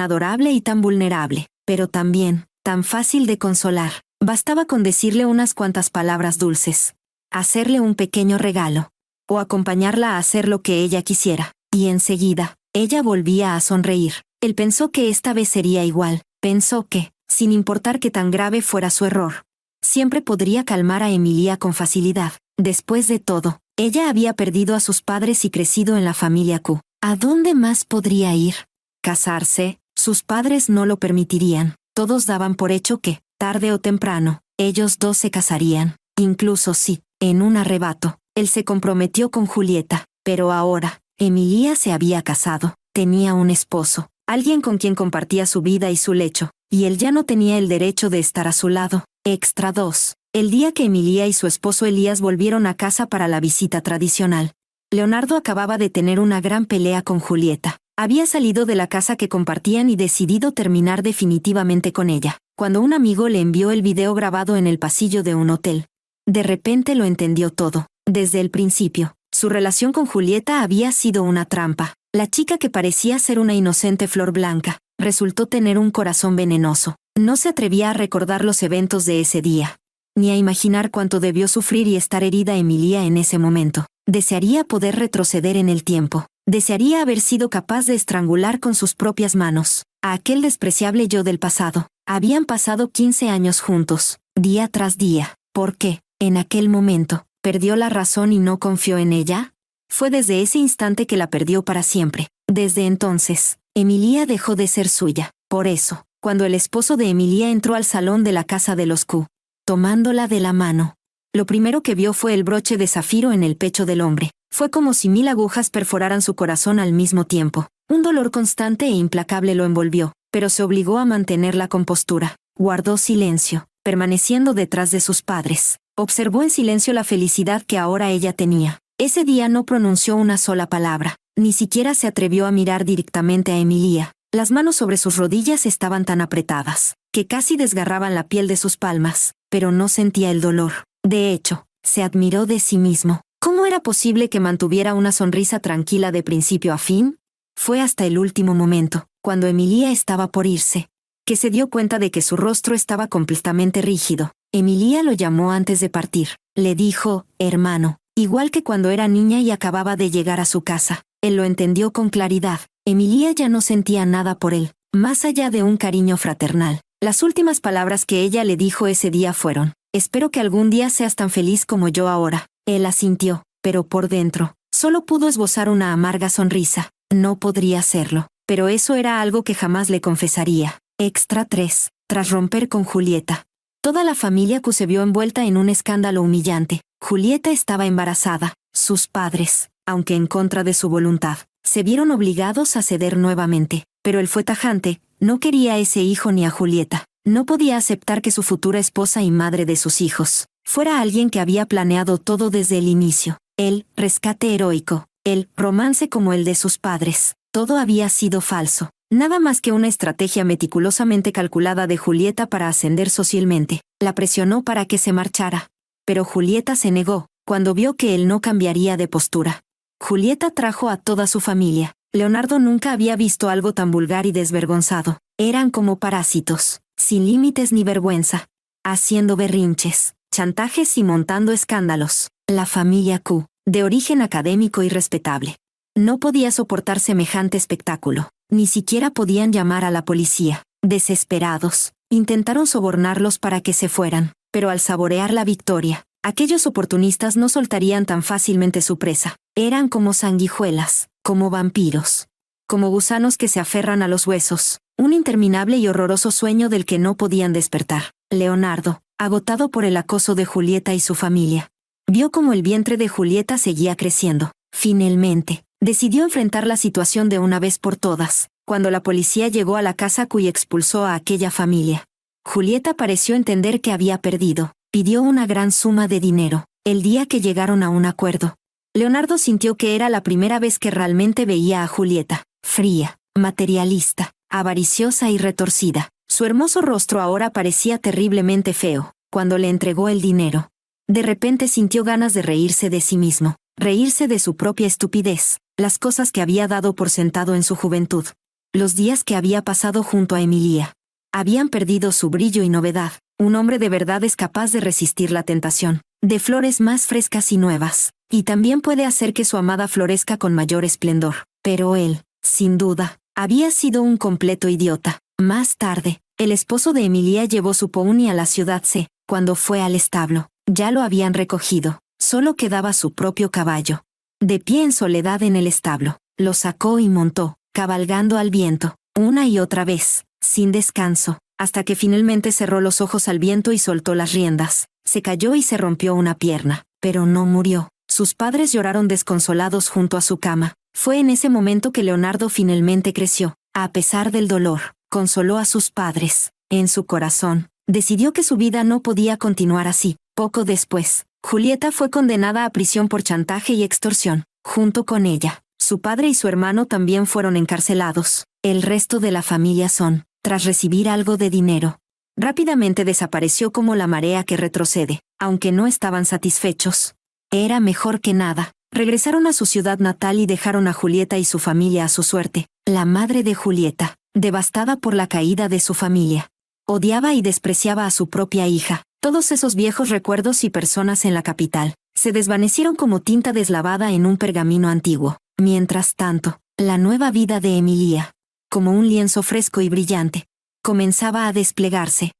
adorable y tan vulnerable, pero también, tan fácil de consolar. Bastaba con decirle unas cuantas palabras dulces, hacerle un pequeño regalo, o acompañarla a hacer lo que ella quisiera, y enseguida, ella volvía a sonreír. Él pensó que esta vez sería igual, pensó que, sin importar qué tan grave fuera su error, siempre podría calmar a Emilia con facilidad. Después de todo, ella había perdido a sus padres y crecido en la familia Q. ¿A dónde más podría ir? Casarse, sus padres no lo permitirían. Todos daban por hecho que, tarde o temprano, ellos dos se casarían. Incluso si, en un arrebato, él se comprometió con Julieta. Pero ahora, Emilia se había casado, tenía un esposo, alguien con quien compartía su vida y su lecho, y él ya no tenía el derecho de estar a su lado. Extra 2. El día que Emilia y su esposo Elías volvieron a casa para la visita tradicional, Leonardo acababa de tener una gran pelea con Julieta. Había salido de la casa que compartían y decidido terminar definitivamente con ella, cuando un amigo le envió el video grabado en el pasillo de un hotel. De repente lo entendió todo. Desde el principio, su relación con Julieta había sido una trampa. La chica que parecía ser una inocente flor blanca, resultó tener un corazón venenoso. No se atrevía a recordar los eventos de ese día, ni a imaginar cuánto debió sufrir y estar herida Emilia en ese momento. Desearía poder retroceder en el tiempo. Desearía haber sido capaz de estrangular con sus propias manos a aquel despreciable yo del pasado. Habían pasado 15 años juntos, día tras día. ¿Por qué, en aquel momento, perdió la razón y no confió en ella? Fue desde ese instante que la perdió para siempre. Desde entonces, Emilia dejó de ser suya. Por eso, cuando el esposo de Emilia entró al salón de la casa de los Q, tomándola de la mano, lo primero que vio fue el broche de zafiro en el pecho del hombre. Fue como si 1000 agujas perforaran su corazón al mismo tiempo. Un dolor constante e implacable lo envolvió, pero se obligó a mantener la compostura. Guardó silencio, permaneciendo detrás de sus padres. Observó en silencio la felicidad que ahora ella tenía. Ese día no pronunció una sola palabra, ni siquiera se atrevió a mirar directamente a Emilia. Las manos sobre sus rodillas estaban tan apretadas, que casi desgarraban la piel de sus palmas, pero no sentía el dolor. De hecho, se admiró de sí mismo. ¿Cómo era posible que mantuviera una sonrisa tranquila de principio a fin? Fue hasta el último momento, cuando Emilia estaba por irse, que se dio cuenta de que su rostro estaba completamente rígido. Emilia lo llamó antes de partir. Le dijo, hermano, igual que cuando era niña y acababa de llegar a su casa. Él lo entendió con claridad. Emilia ya no sentía nada por él, Más allá de un cariño fraternal, las últimas palabras que ella le dijo ese día fueron: «Espero que algún día seas tan feliz como yo ahora». Él asintió, pero por dentro, solo pudo esbozar una amarga sonrisa. No podría hacerlo, pero eso era algo que jamás le confesaría. Extra 3. Tras romper con Julieta. Toda la familia Q se vio envuelta en un escándalo humillante. Julieta estaba embarazada. Sus padres, aunque en contra de su voluntad, se vieron obligados a ceder nuevamente. Pero él fue tajante: no quería a ese hijo ni a Julieta. No podía aceptar que su futura esposa y madre de sus hijos fuera alguien que había planeado todo desde el inicio. El rescate heroico, el romance como el de sus padres, todo había sido falso. Nada más que una estrategia meticulosamente calculada de Julieta para ascender socialmente. La presionó para que se marchara. Pero Julieta se negó, cuando vio que él no cambiaría de postura. Julieta trajo a toda su familia. Leonardo nunca había visto algo tan vulgar y desvergonzado. Eran como parásitos, sin límites ni vergüenza, haciendo berrinches, chantajes y montando escándalos. La familia Q, de origen académico y respetable, no podía soportar semejante espectáculo. Ni siquiera podían llamar a la policía. Desesperados, intentaron sobornarlos para que se fueran, pero al saborear la victoria, aquellos oportunistas no soltarían tan fácilmente su presa. Eran como sanguijuelas, como vampiros, como gusanos que se aferran a los huesos, un interminable y horroroso sueño del que no podían despertar. Leonardo, agotado por el acoso de Julieta y su familia, vio cómo el vientre de Julieta seguía creciendo. Finalmente, decidió enfrentar la situación de una vez por todas, cuando la policía llegó a la casa y expulsó a aquella familia. Julieta pareció entender que había perdido. Pidió una gran suma de dinero. El día que llegaron a un acuerdo, Leonardo sintió que era la primera vez que realmente veía a Julieta, fría, materialista, avariciosa y retorcida. Su hermoso rostro ahora parecía terriblemente feo. Cuando le entregó el dinero, de repente sintió ganas de reírse de sí mismo, reírse de su propia estupidez, las cosas que había dado por sentado en su juventud, los días que había pasado junto a Emilia. Habían perdido su brillo y novedad. Un hombre de verdad es capaz de resistir la tentación de flores más frescas y nuevas, y también puede hacer que su amada florezca con mayor esplendor. Pero él, sin duda, había sido un completo idiota. Más tarde, el esposo de Emilia llevó su pony a la ciudad C. Cuando fue al establo, ya lo habían recogido. Solo quedaba su propio caballo, de pie en soledad en el establo. Lo sacó y montó, cabalgando al viento, una y otra vez, sin descanso, hasta que finalmente cerró los ojos al viento y soltó las riendas. Se cayó y se rompió una pierna, pero no murió. Sus padres lloraron desconsolados junto a su cama. Fue en ese momento que Leonardo finalmente creció. A pesar del dolor, consoló a sus padres. En su corazón, decidió que su vida no podía continuar así. Poco después, Julieta fue condenada a prisión por chantaje y extorsión. Junto con ella, su padre y su hermano también fueron encarcelados. El resto de la familia Son, tras recibir algo de dinero, rápidamente desapareció como la marea que retrocede. Aunque no estaban satisfechos, era mejor que nada. Regresaron a su ciudad natal y dejaron a Julieta y su familia a su suerte. La madre de Julieta, devastada por la caída de su familia, odiaba y despreciaba a su propia hija. Todos esos viejos recuerdos y personas en la capital se desvanecieron como tinta deslavada en un pergamino antiguo. Mientras tanto, la nueva vida de Emilia, como un lienzo fresco y brillante, comenzaba a desplegarse.